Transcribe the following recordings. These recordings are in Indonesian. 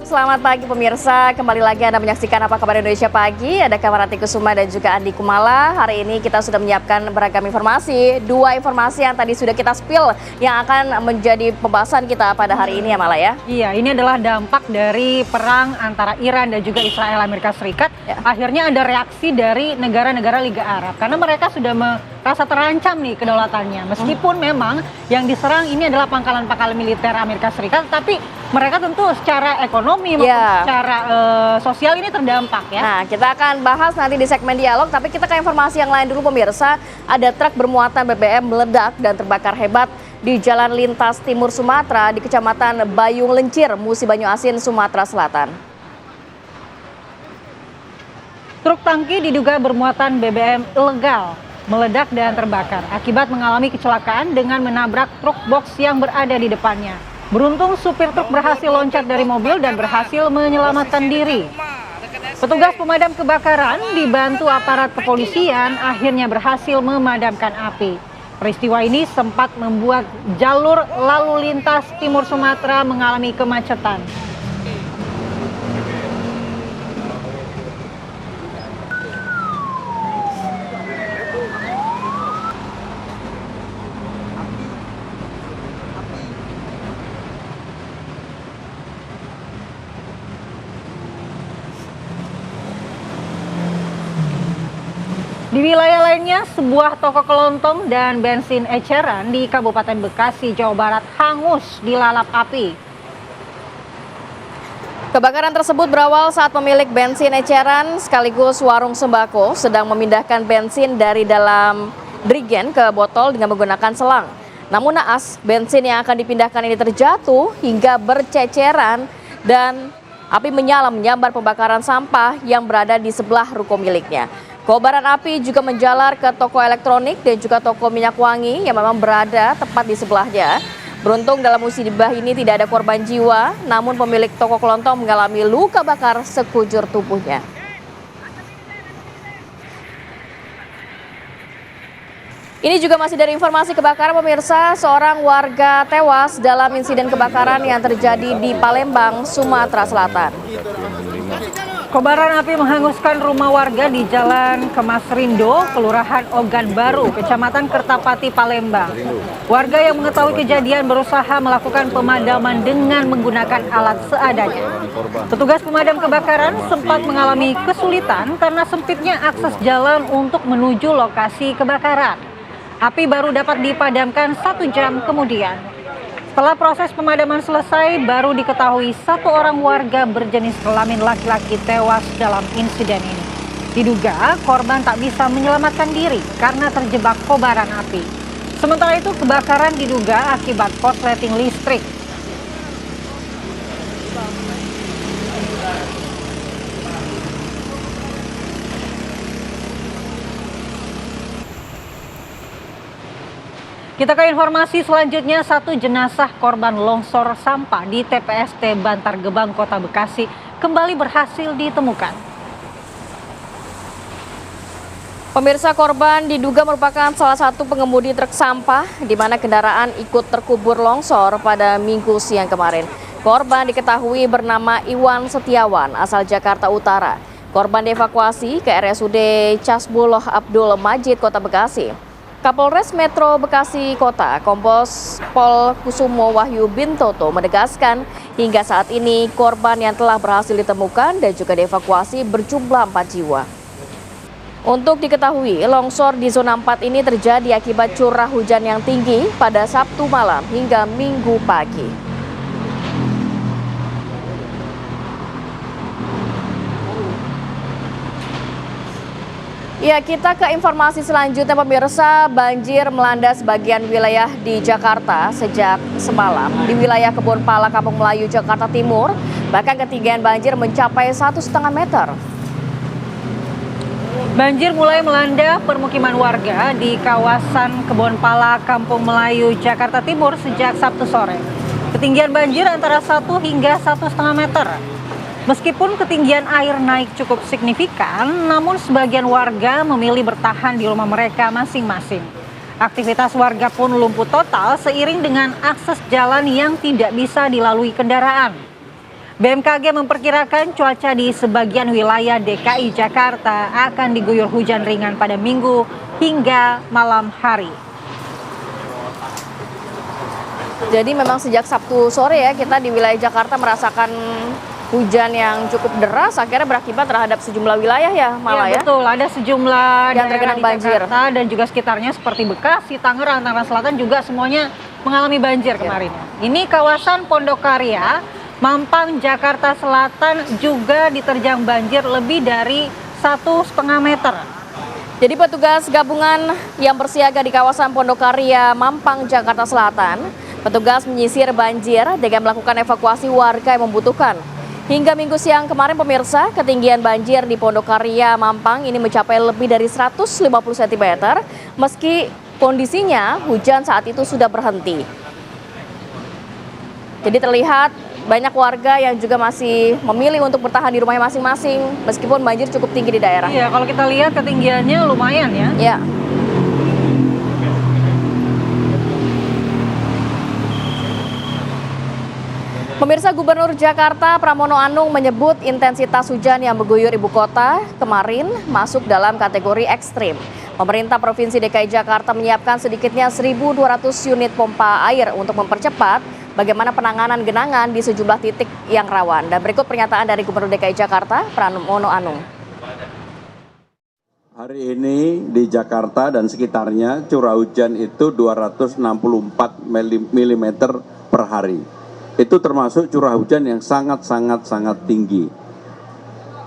selamat pagi pemirsa. Kembali lagi Anda menyaksikan Apa Kabar Indonesia Pagi. Ada Kamarati Kusuma dan juga Andi Kumala. Hari ini kita sudah menyiapkan beragam informasi. Dua informasi yang tadi sudah kita spill yang akan menjadi pembahasan kita pada hari ini ya Mala ya. Iya, ini adalah dampak dari perang antara Iran dan juga Israel Amerika Serikat. Ya. Akhirnya ada reaksi dari negara-negara Liga Arab. Karena mereka sudah merasa terancam nih kedaulatannya. Meskipun memang yang diserang ini adalah pangkalan-pangkalan militer Amerika Serikat. Tapi mereka tentu secara ekonomi maupun secara sosial ini terdampak ya. Nah, kita akan bahas nanti di segmen dialog, tapi kita ke informasi yang lain dulu pemirsa. Ada truk bermuatan BBM meledak dan terbakar hebat di Jalan Lintas Timur Sumatera di Kecamatan Bayung Lencir, Musi Banyu Asin, Sumatera Selatan. Truk tangki diduga bermuatan BBM ilegal meledak dan terbakar akibat mengalami kecelakaan dengan menabrak truk box yang berada di depannya. Beruntung supir truk berhasil loncat dari mobil dan berhasil menyelamatkan diri. Petugas pemadam kebakaran dibantu aparat kepolisian akhirnya berhasil memadamkan api. Peristiwa ini sempat membuat jalur lalu lintas Timur Sumatera mengalami kemacetan. Di wilayah lainnya, sebuah toko kelontong dan bensin eceran di Kabupaten Bekasi, Jawa Barat hangus dilalap api. Kebakaran tersebut berawal saat pemilik bensin eceran sekaligus warung sembako sedang memindahkan bensin dari dalam drigen ke botol dengan menggunakan selang. Namun naas, bensin yang akan dipindahkan ini terjatuh hingga berceceran dan api menyala menyambar pembakaran sampah yang berada di sebelah ruko miliknya. Kobaran api juga menjalar ke toko elektronik dan juga toko minyak wangi yang memang berada tepat di sebelahnya. Beruntung dalam musibah ini tidak ada korban jiwa, namun pemilik toko kelontong mengalami luka bakar sekujur tubuhnya. Ini juga masih dari informasi kebakaran pemirsa, seorang warga tewas dalam insiden kebakaran yang terjadi di Palembang, Sumatera Selatan. Kobaran api menghanguskan rumah warga di Jalan Kemasrindo, Kelurahan Ogan Baru, Kecamatan Kertapati, Palembang. Warga yang mengetahui kejadian berusaha melakukan pemadaman dengan menggunakan alat seadanya. Petugas pemadam kebakaran sempat mengalami kesulitan karena sempitnya akses jalan untuk menuju lokasi kebakaran. Api baru dapat dipadamkan 1 jam kemudian. Setelah proses pemadaman selesai, baru diketahui satu orang warga berjenis kelamin laki-laki tewas dalam insiden ini. Diduga korban tak bisa menyelamatkan diri karena terjebak kobaran api. Sementara itu kebakaran diduga akibat korsleting listrik. Kita ke informasi selanjutnya, satu jenazah korban longsor sampah di TPST Bantar Gebang, Kota Bekasi kembali berhasil ditemukan. Pemirsa, korban diduga merupakan salah satu pengemudi truk sampah di mana kendaraan ikut terkubur longsor pada Minggu siang kemarin. Korban diketahui bernama Iwan Setiawan asal Jakarta Utara. Korban dievakuasi ke RSUD Casbullah Abdul Majid, Kota Bekasi. Kapolres Metro Bekasi Kota, Kompos Pol Kusumo Wahyu Bintoto menegaskan hingga saat ini korban yang telah berhasil ditemukan dan juga dievakuasi berjumlah 4 jiwa. Untuk diketahui, longsor di zona 4 ini terjadi akibat curah hujan yang tinggi pada Sabtu malam hingga Minggu pagi. Ya, kita ke informasi selanjutnya pemirsa. Banjir melanda sebagian wilayah di Jakarta sejak semalam. Di wilayah Kebon Pala, Kampung Melayu, Jakarta Timur, bahkan ketinggian banjir mencapai 1,5 meter. Banjir mulai melanda permukiman warga di kawasan Kebon Pala, Kampung Melayu, Jakarta Timur sejak Sabtu sore. Ketinggian banjir antara 1 hingga 1,5 meter. Meskipun ketinggian air naik cukup signifikan, namun sebagian warga memilih bertahan di rumah mereka masing-masing. Aktivitas warga pun lumpuh total seiring dengan akses jalan yang tidak bisa dilalui kendaraan. BMKG memperkirakan cuaca di sebagian wilayah DKI Jakarta akan diguyur hujan ringan pada Minggu hingga malam hari. Jadi memang sejak Sabtu sore ya kita di wilayah Jakarta merasakan hujan yang cukup deras, akhirnya berakibat terhadap sejumlah wilayah ya malah ya. Betul, ada sejumlah yang daerah tergenang di banjir Jakarta dan juga sekitarnya seperti Bekasi, Tangerang, Tangerang Selatan juga semuanya mengalami banjir kemarin. Ini kawasan Pondokarya, Mampang, Jakarta Selatan juga diterjang banjir lebih dari 1,5 meter. Jadi petugas gabungan yang bersiaga di kawasan Pondokarya, Mampang, Jakarta Selatan, petugas menyisir banjir dengan melakukan evakuasi warga yang membutuhkan. Hingga Minggu siang kemarin pemirsa, ketinggian banjir di Pondokarya, Mampang ini mencapai lebih dari 150 cm, meski kondisinya hujan saat itu sudah berhenti. Jadi terlihat banyak warga yang juga masih memilih untuk bertahan di rumahnya masing-masing meskipun banjir cukup tinggi di daerah. Iya, kalau kita lihat ketinggiannya lumayan ya. Ya. Pemirsa, Gubernur Jakarta Pramono Anung menyebut intensitas hujan yang mengguyur ibu kota kemarin masuk dalam kategori ekstrim. Pemerintah Provinsi DKI Jakarta menyiapkan sedikitnya 1.200 unit pompa air untuk mempercepat bagaimana penanganan genangan di sejumlah titik yang rawan. Dan berikut pernyataan dari Gubernur DKI Jakarta Pramono Anung. Hari ini di Jakarta dan sekitarnya curah hujan itu 264 mm per hari. Itu termasuk curah hujan yang sangat tinggi.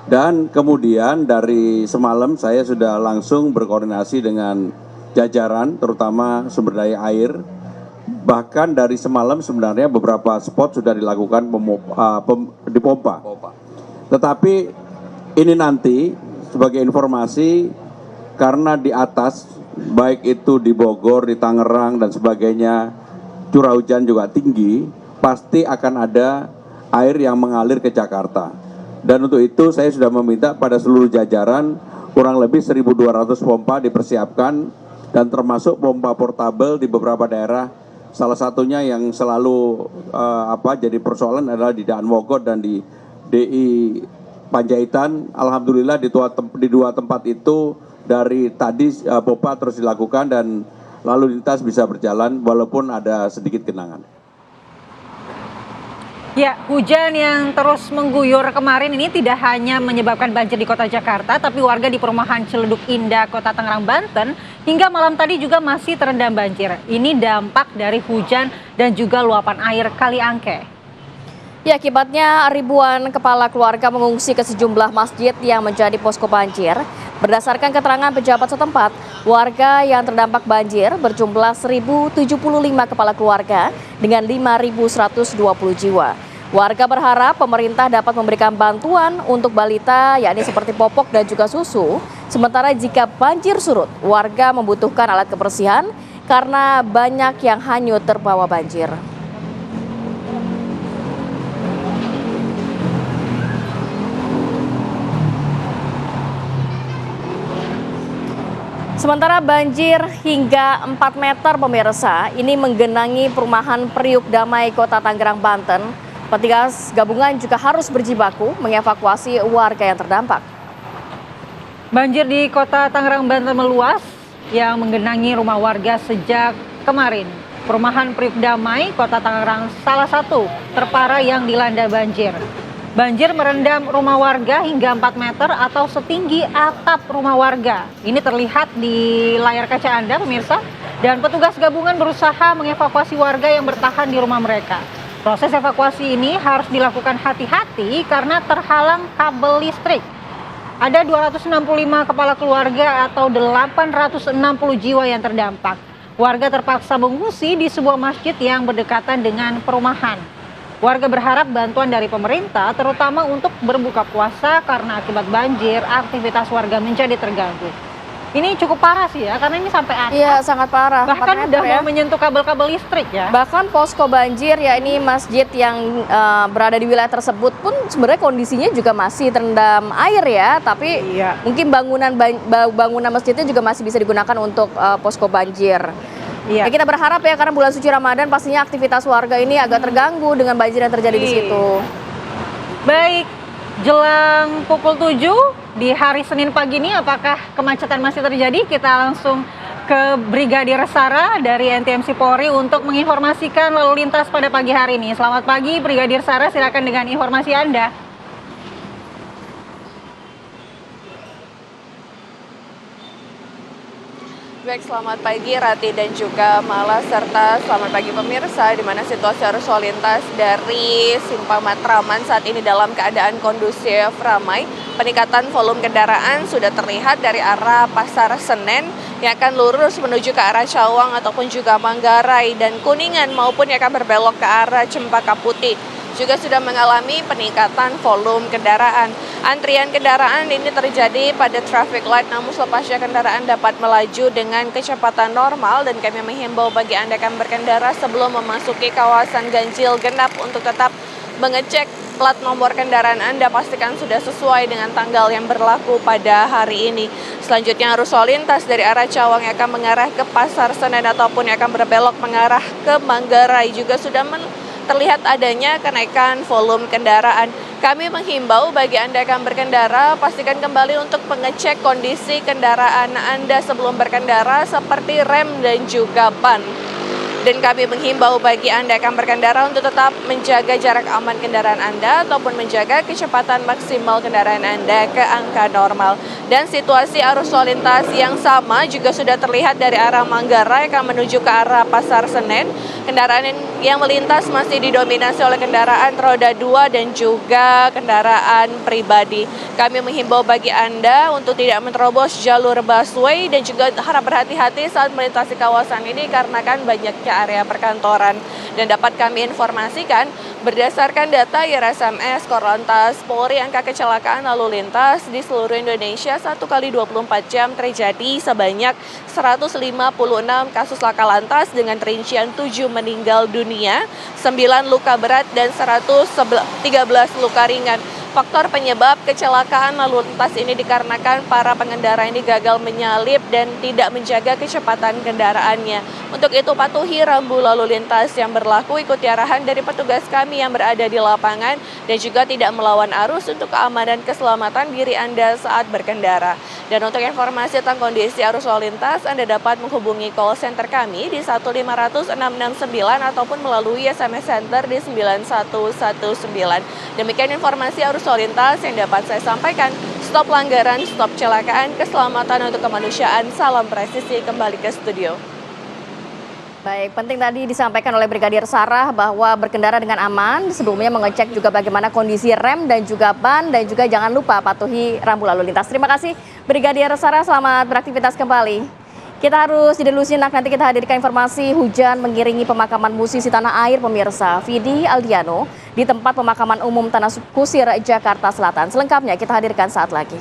Dan kemudian dari semalam saya sudah langsung berkoordinasi dengan jajaran terutama sumber daya air. Bahkan dari semalam sebenarnya beberapa spot sudah dilakukan dipompa. Tetapi ini nanti sebagai informasi karena di atas baik itu di Bogor, di Tangerang dan sebagainya curah hujan juga tinggi, pasti akan ada air yang mengalir ke Jakarta. Dan untuk itu saya sudah meminta pada seluruh jajaran kurang lebih 1.200 pompa dipersiapkan dan termasuk pompa portabel di beberapa daerah. Salah satunya yang selalu jadi persoalan adalah di Daan Mogot dan di DI Panjaitan. Alhamdulillah di dua tempat itu dari tadi pompa terus dilakukan dan lalu lintas bisa berjalan walaupun ada sedikit genangan. Ya, hujan yang terus mengguyur kemarin ini tidak hanya menyebabkan banjir di kota Jakarta, tapi warga di perumahan Ciledug Indah, Kota Tangerang, Banten, hingga malam tadi juga masih terendam banjir. Ini dampak dari hujan dan juga luapan air Kali Angke. Ya, akibatnya ribuan kepala keluarga mengungsi ke sejumlah masjid yang menjadi posko banjir. Berdasarkan keterangan pejabat setempat, warga yang terdampak banjir berjumlah 1.075 kepala keluarga dengan 5.120 jiwa. Warga berharap pemerintah dapat memberikan bantuan untuk balita, yakni seperti popok dan juga susu. Sementara jika banjir surut, warga membutuhkan alat kebersihan karena banyak yang hanyut terbawa banjir. Sementara banjir hingga 4 meter pemirsa ini menggenangi perumahan Priuk Damai Kota Tangerang, Banten. Petugas gabungan juga harus berjibaku mengevakuasi warga yang terdampak. Banjir di Kota Tangerang, Banten meluas yang menggenangi rumah warga sejak kemarin. Perumahan Priuk Damai Kota Tangerang salah satu terparah yang dilanda banjir. Banjir merendam rumah warga hingga 4 meter atau setinggi atap rumah warga. Ini terlihat di layar kaca Anda pemirsa. Dan petugas gabungan berusaha mengevakuasi warga yang bertahan di rumah mereka. Proses evakuasi ini harus dilakukan hati-hati karena terhalang kabel listrik. Ada 265 kepala keluarga atau 860 jiwa yang terdampak. Warga terpaksa mengungsi di sebuah masjid yang berdekatan dengan perumahan. Warga berharap bantuan dari pemerintah terutama untuk berbuka puasa karena akibat banjir aktivitas warga menjadi terganggu. Ini cukup parah sih ya karena ini sampai atap. Iya, sangat parah. Bahkan udah mau menyentuh kabel-kabel listrik ya. Bahkan posko banjir ya ini masjid yang berada di wilayah tersebut pun sebenarnya kondisinya juga masih terendam air ya, tapi mungkin bangunan masjidnya juga masih bisa digunakan untuk posko banjir. Iya. Ya, kita berharap ya karena bulan suci Ramadan pastinya aktivitas warga ini agak terganggu dengan banjir yang terjadi di situ. Baik, jelang pukul 7 di hari Senin pagi ini apakah kemacetan masih terjadi? Kita langsung ke Brigadir Sara dari NTMC Polri untuk menginformasikan lalu lintas pada pagi hari ini. Selamat pagi Brigadir Sara, silakan dengan informasi Anda. Baik, selamat pagi Rati dan juga Mala, serta selamat pagi pemirsa, di mana situasi arus lalu lintas dari Simpang Matraman saat ini dalam keadaan kondusif ramai. Peningkatan volume kendaraan sudah terlihat dari arah Pasar Senen yang akan lurus menuju ke arah Cawang ataupun juga Manggarai dan Kuningan, maupun yang akan berbelok ke arah Cempaka Putih juga sudah mengalami peningkatan volume kendaraan. Antrian kendaraan ini terjadi pada traffic light, namun selepasnya kendaraan dapat melaju dengan kecepatan normal, dan kami menghimbau bagi Anda yang berkendara sebelum memasuki kawasan ganjil genap untuk tetap mengecek plat nomor kendaraan Anda, pastikan sudah sesuai dengan tanggal yang berlaku pada hari ini. Selanjutnya arus lalu lintas dari arah Cawang yang akan mengarah ke Pasar Senen ataupun yang akan berbelok mengarah ke Manggarai juga sudah terlihat adanya kenaikan volume kendaraan. Kami menghimbau bagi Anda yang berkendara, pastikan kembali untuk mengecek kondisi kendaraan Anda sebelum berkendara seperti rem dan juga ban. Dan kami menghimbau bagi Anda yang berkendara untuk tetap menjaga jarak aman kendaraan Anda ataupun menjaga kecepatan maksimal kendaraan Anda ke angka normal. Dan situasi arus lalu lintas yang sama juga sudah terlihat dari arah Manggarai akan menuju ke arah Pasar Senen. Kendaraan yang melintas masih didominasi oleh kendaraan roda 2 dan juga kendaraan pribadi. Kami menghimbau bagi Anda untuk tidak menerobos jalur busway dan juga harap berhati-hati saat melintasi kawasan ini karena kan banyaknya area perkantoran. Dan dapat kami informasikan berdasarkan data IRSMS Korlantas Polri, angka kecelakaan lalu lintas di seluruh Indonesia 1 kali 24 jam terjadi sebanyak 156 kasus laka lantas dengan rincian 7 meninggal dunia, 9 luka berat dan 113 luka ringan. Faktor penyebab kecelakaan lalu lintas ini dikarenakan para pengendara ini gagal menyalip dan tidak menjaga kecepatan kendaraannya. Untuk itu patuhi rambu lalu lintas yang berlaku, ikuti arahan dari petugas kami yang berada di lapangan, dan juga tidak melawan arus untuk keamanan keselamatan diri Anda saat berkendara. Dan untuk informasi tentang kondisi arus lalu lintas, Anda dapat menghubungi call center kami di 1500669 ataupun melalui SMS Center di 9119. Demikian informasi arus lalu lintas yang dapat saya sampaikan. Stop pelanggaran, stop kecelakaan, keselamatan untuk kemanusiaan. Salam presisi, kembali ke studio. Baik, penting tadi disampaikan oleh Brigadir Sarah bahwa berkendara dengan aman, sebelumnya mengecek juga bagaimana kondisi rem dan juga ban, dan juga jangan lupa patuhi rambu lalu lintas. Terima kasih Brigadir Sarah, selamat beraktivitas kembali. Kita harus jeda dulu sinak, nanti kita hadirkan informasi hujan mengiringi pemakaman musisi tanah air pemirsa Vidi Aldiano di tempat pemakaman umum Tanah Kusir, Jakarta Selatan. Selengkapnya kita hadirkan saat lagi.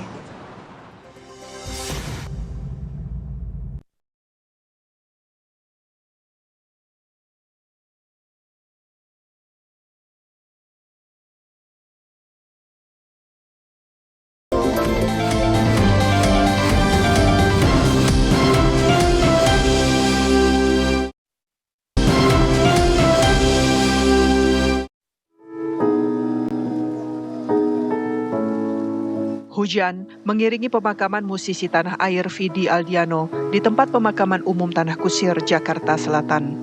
Hujan mengiringi pemakaman musisi tanah air Vidi Aldiano di tempat pemakaman umum Tanah Kusir, Jakarta Selatan.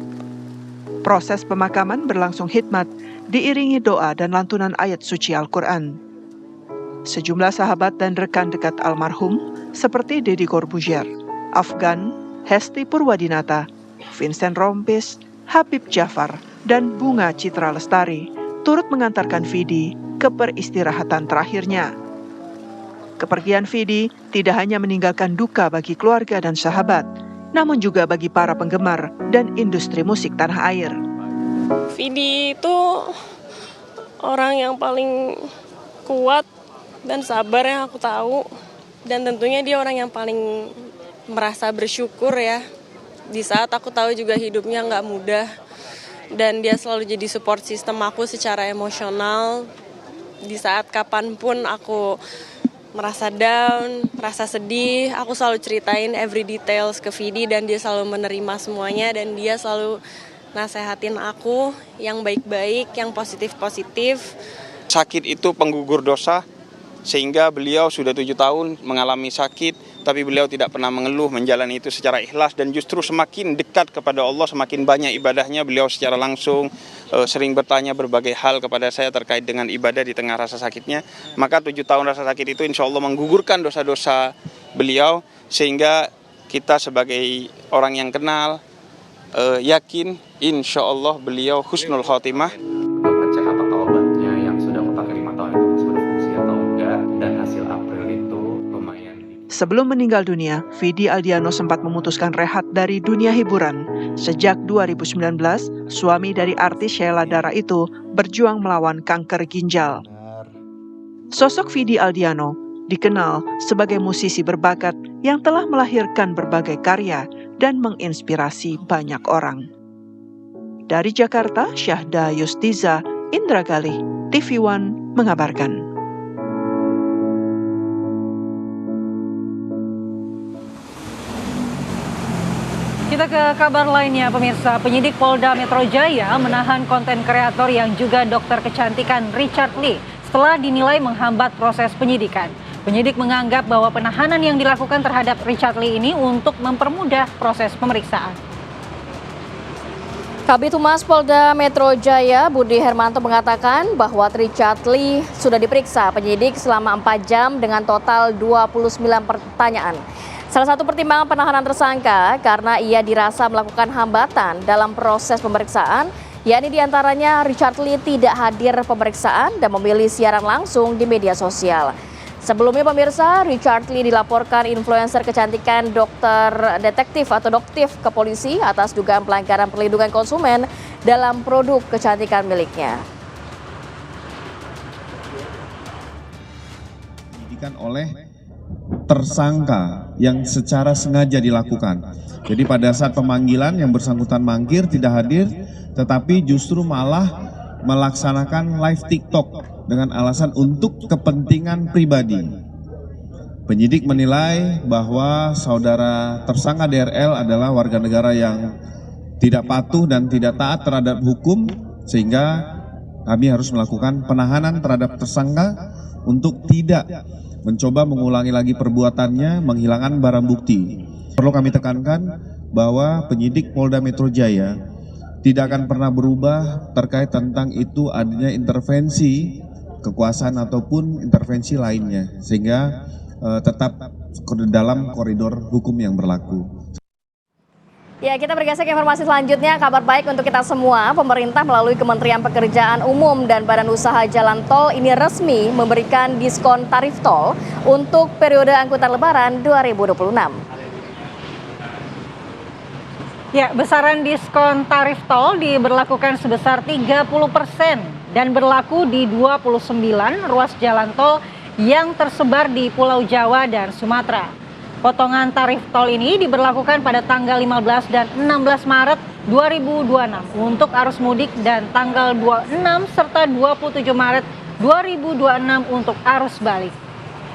Proses pemakaman berlangsung hikmat, diiringi doa dan lantunan ayat suci Al-Quran. Sejumlah sahabat dan rekan dekat almarhum seperti Deddy Corbuzier, Afgan, Hesti Purwadinata, Vincent Rompis, Habib Jafar, dan Bunga Citra Lestari turut mengantarkan Vidi ke peristirahatan terakhirnya. Kepergian Vidi tidak hanya meninggalkan duka bagi keluarga dan sahabat, namun juga bagi para penggemar dan industri musik tanah air. Vidi itu orang yang paling kuat dan sabar yang aku tahu, dan tentunya dia orang yang paling merasa bersyukur ya. Di saat aku tahu juga hidupnya nggak mudah, dan dia selalu jadi support system aku secara emosional. Di saat kapanpun aku merasa down, merasa sedih, aku selalu ceritain every details ke Vidi dan dia selalu menerima semuanya, dan dia selalu nasehatin aku yang baik-baik, yang positif-positif. Sakit itu penggugur dosa, sehingga beliau sudah 7 tahun mengalami sakit, tapi beliau tidak pernah mengeluh, menjalani itu secara ikhlas, dan justru semakin dekat kepada Allah, semakin banyak ibadahnya. Beliau secara langsung sering bertanya berbagai hal kepada saya terkait dengan ibadah di tengah rasa sakitnya. Maka 7 tahun rasa sakit itu insya Allah menggugurkan dosa-dosa beliau, sehingga kita sebagai orang yang kenal yakin insya Allah beliau husnul khotimah. Ngecek apakah obatnya yang sudah aku pakai 5 tahun itu masih berfungsi atau enggak, dan hasil April itu lumayan. Sebelum meninggal dunia, Vidi Aldiano sempat memutuskan rehat dari dunia hiburan. Sejak 2019, suami dari artis Sheila Dara itu berjuang melawan kanker ginjal. Sosok Vidi Aldiano dikenal sebagai musisi berbakat yang telah melahirkan berbagai karya dan menginspirasi banyak orang. Dari Jakarta, Syahda Yustiza, Indra Galih, TV One mengabarkan. Kita ke kabar lainnya, pemirsa. Penyidik Polda Metro Jaya menahan konten kreator yang juga dokter kecantikan Richard Lee setelah dinilai menghambat proses penyidikan. Penyidik menganggap bahwa penahanan yang dilakukan terhadap Richard Lee ini untuk mempermudah proses pemeriksaan. Kabid Humas Polda Metro Jaya Budi Hermanto mengatakan bahwa Richard Lee sudah diperiksa penyidik selama 4 jam dengan total 29 pertanyaan. Salah satu pertimbangan penahanan tersangka karena ia dirasa melakukan hambatan dalam proses pemeriksaan, yakni diantaranya Richard Lee tidak hadir pemeriksaan dan memilih siaran langsung di media sosial. Sebelumnya pemirsa, Richard Lee dilaporkan influencer kecantikan dokter detektif atau doktif ke polisi atas dugaan pelanggaran perlindungan konsumen dalam produk kecantikan miliknya. Penyidikan oleh tersangka yang secara sengaja dilakukan. Jadi pada saat pemanggilan yang bersangkutan mangkir tidak hadir, tetapi justru malah melaksanakan live TikTok dengan alasan untuk kepentingan pribadi. Penyidik menilai bahwa saudara tersangka DRL adalah warga negara yang tidak patuh dan tidak taat terhadap hukum, sehingga kami harus melakukan penahanan terhadap tersangka untuk tidak mencoba mengulangi lagi perbuatannya, menghilangkan barang bukti. Perlu kami tekankan bahwa penyidik Polda Metro Jaya tidak akan pernah berubah terkait tentang itu adanya intervensi kekuasaan ataupun intervensi lainnya, sehingga tetap dalam koridor hukum yang berlaku. Ya, kita bergeser ke informasi selanjutnya. Kabar baik untuk kita semua. Pemerintah melalui Kementerian Pekerjaan Umum dan Badan Usaha Jalan Tol ini resmi memberikan diskon tarif tol untuk periode angkutan Lebaran 2026. Ya, besaran diskon tarif tol diberlakukan sebesar 30% dan berlaku di 29 ruas jalan tol yang tersebar di Pulau Jawa dan Sumatera. Potongan tarif tol ini diberlakukan pada tanggal 15 dan 16 Maret 2026 untuk arus mudik dan tanggal 26 serta 27 Maret 2026 untuk arus balik.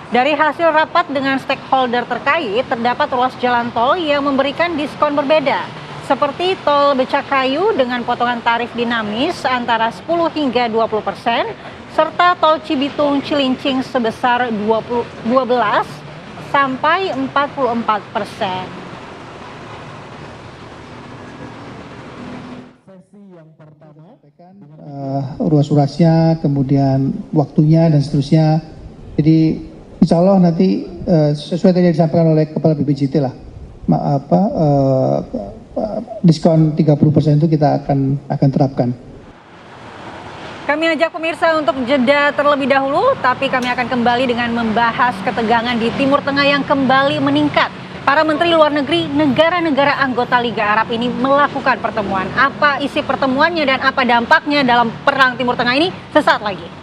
Dari hasil rapat dengan stakeholder terkait, terdapat ruas jalan tol yang memberikan diskon berbeda, seperti tol Becakayu dengan potongan tarif dinamis antara 10 hingga 20%, serta tol Cibitung Cilincing sebesar 12 sampai 44%. Ruas-ruasnya, kemudian waktunya dan seterusnya. Jadi insya Allah nanti sesuai tadi yang disampaikan oleh Kepala BPJT lah, diskon 30% itu kita akan terapkan. Kami ajak pemirsa untuk jeda terlebih dahulu, tapi kami akan kembali dengan membahas ketegangan di Timur Tengah yang kembali meningkat. Para menteri luar negeri negara-negara anggota Liga Arab ini melakukan pertemuan. Apa isi pertemuannya dan apa dampaknya dalam perang Timur Tengah ini sesaat lagi.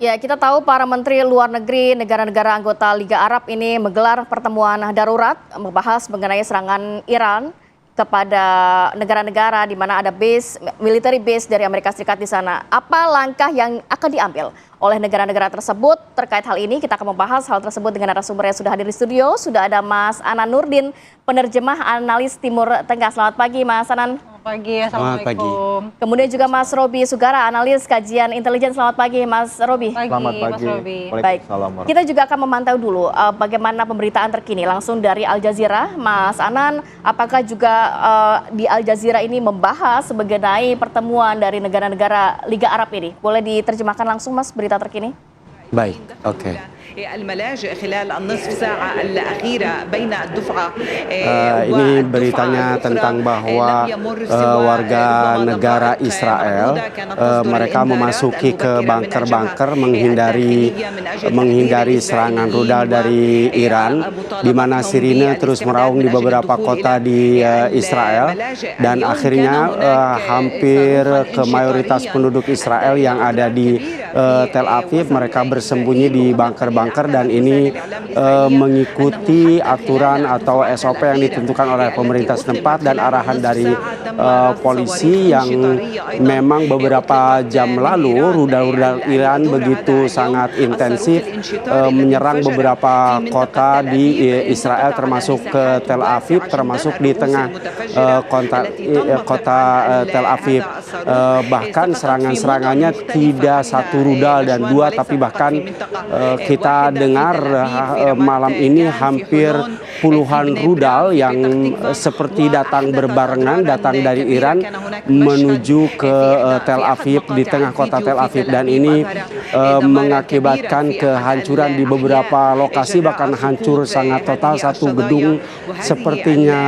Ya, kita tahu para menteri luar negeri negara-negara anggota Liga Arab ini menggelar pertemuan darurat membahas mengenai serangan Iran kepada negara-negara di mana ada military base dari Amerika Serikat di sana. Apa langkah yang akan diambil oleh negara-negara tersebut terkait hal ini? Kita akan membahas hal tersebut dengan narasumber yang sudah hadir di studio. Sudah ada Mas Anan Nurdin, penerjemah analis Timur Tengah. Selamat pagi, Mas Anan. Pagi, assalamualaikum. Kemudian juga Mas Robi Sugara, analis kajian intelijen. Selamat pagi, Mas Robi. Selamat pagi, Mas Robi. Baik, kita juga akan memantau dulu bagaimana pemberitaan terkini langsung dari Al Jazeera. Mas Anan, apakah juga di Al Jazeera ini membahas mengenai pertemuan dari negara-negara Liga Arab ini? Boleh diterjemahkan langsung, Mas, berita terkini? Baik, oke. Ini beritanya tentang bahwa warga negara Israel mereka memasuki ke bunker-bunker menghindari serangan rudal dari Iran, di mana sirine terus meraung di beberapa kota di Israel, dan akhirnya hampir ke mayoritas penduduk Israel yang ada di Tel Aviv mereka bersembunyi di bunker-bunker, dan ini mengikuti aturan atau SOP yang ditentukan oleh pemerintah setempat dan arahan dari polisi yang memang beberapa jam lalu rudal-rudal Iran begitu sangat intensif menyerang beberapa kota di Israel termasuk ke Tel Aviv, termasuk di tengah kota Tel Aviv. Bahkan serangan-serangannya tidak satu rudal dan dua, tapi bahkan kita dengar malam ini hampir puluhan rudal yang seperti datang berbarengan, datang dari Iran menuju ke Tel Aviv, di tengah kota Tel Aviv, dan ini mengakibatkan kehancuran di beberapa lokasi, bahkan hancur sangat total. Satu gedung sepertinya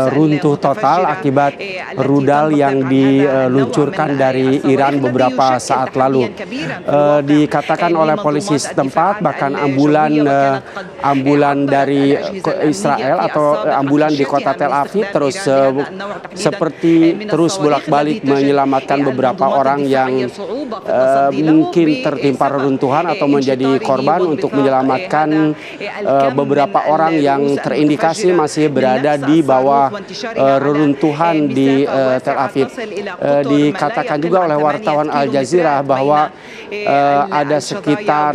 runtuh total akibat rudal yang diluncurkan dari Iran beberapa saat lalu. Dikatakan oleh polisi setempat, bahkan ambulan dari Israel atau ambulan di kota Tel Aviv terus bolak-balik menyelamatkan beberapa orang yang mungkin tertimpa reruntuhan atau menjadi korban, untuk menyelamatkan beberapa orang yang terindikasi masih berada di bawah reruntuhan di Tel Aviv. Dikatakan juga oleh wartawan Al Jazeera bahwa ada sekitar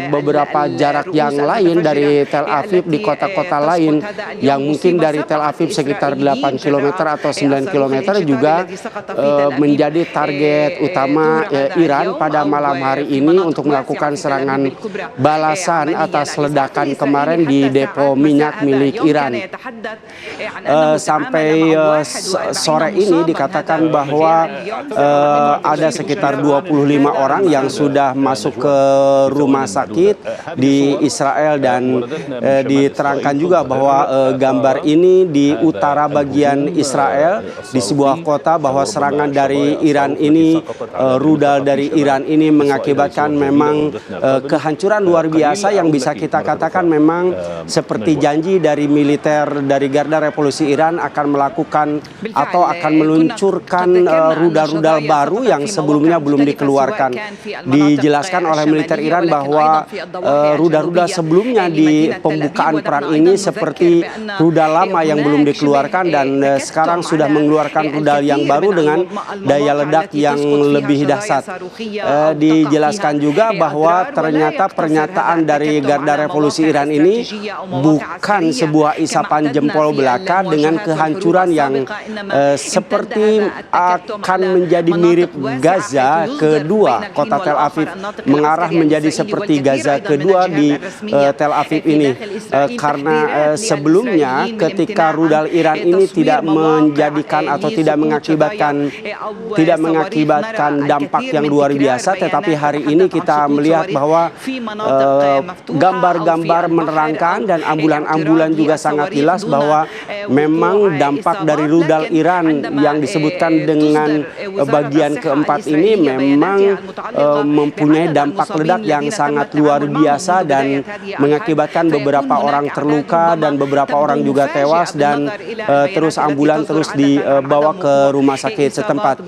beberapa jarak yang lain dari Tel Aviv di kota-kota lain yang mungkin dari Tel Aviv sekitar 8 km atau 9 km juga menjadi target utama Iran pada malam hari ini untuk melakukan serangan balasan atas ledakan kemarin di depo minyak milik Iran. Sampai sore ini dikatakan bahwa ada sekitar 25 orang yang sudah masuk ke rumah sakit di Israel, dan diterangkan juga bahwa gambar ini di utara bagian Israel di sebuah kota, bahwa serangan dari Iran ini, rudal dari Iran ini mengakibatkan memang kehancuran luar biasa yang bisa kita katakan memang seperti janji dari militer dari Garda Revolusi Iran akan melakukan atau akan meluncurkan rudal-rudal baru yang sebelumnya belum dikeluarkan. Dijelaskan oleh militer Iran bahwa rudal-rudal sebelumnya di pembukaan perang ini seperti rudal lama yang belum dikeluarkan, dan sekarang sudah mengeluarkan rudal yang baru dengan daya ledak yang lebih dahsyat. Dijelaskan juga bahwa ternyata pernyataan dari Garda Revolusi Iran ini bukan sebuah isapan jempol belaka dengan kehancuran yang seperti akan menjadi mirip Gaza kedua. Kota Tel Aviv mengarah menjadi seperti Gaza kedua di Tel Aviv ini, karena sebelumnya ketika rudal Iran ini tidak menjadikan atau tidak mengakibatkan dampak yang luar biasa, tetapi hari ini kita melihat bahwa gambar-gambar menerangkan dan ambulan-ambulan juga sangat jelas bahwa memang dampak dari rudal Iran yang disebutkan dengan bagian keempat ini memang mempunyai dampak ledak yang sangat luar biasa dan mengakibatkan beberapa orang terluka dan beberapa orang juga tewas dan terus ambulan terus dibawa ke rumah sakit setempat.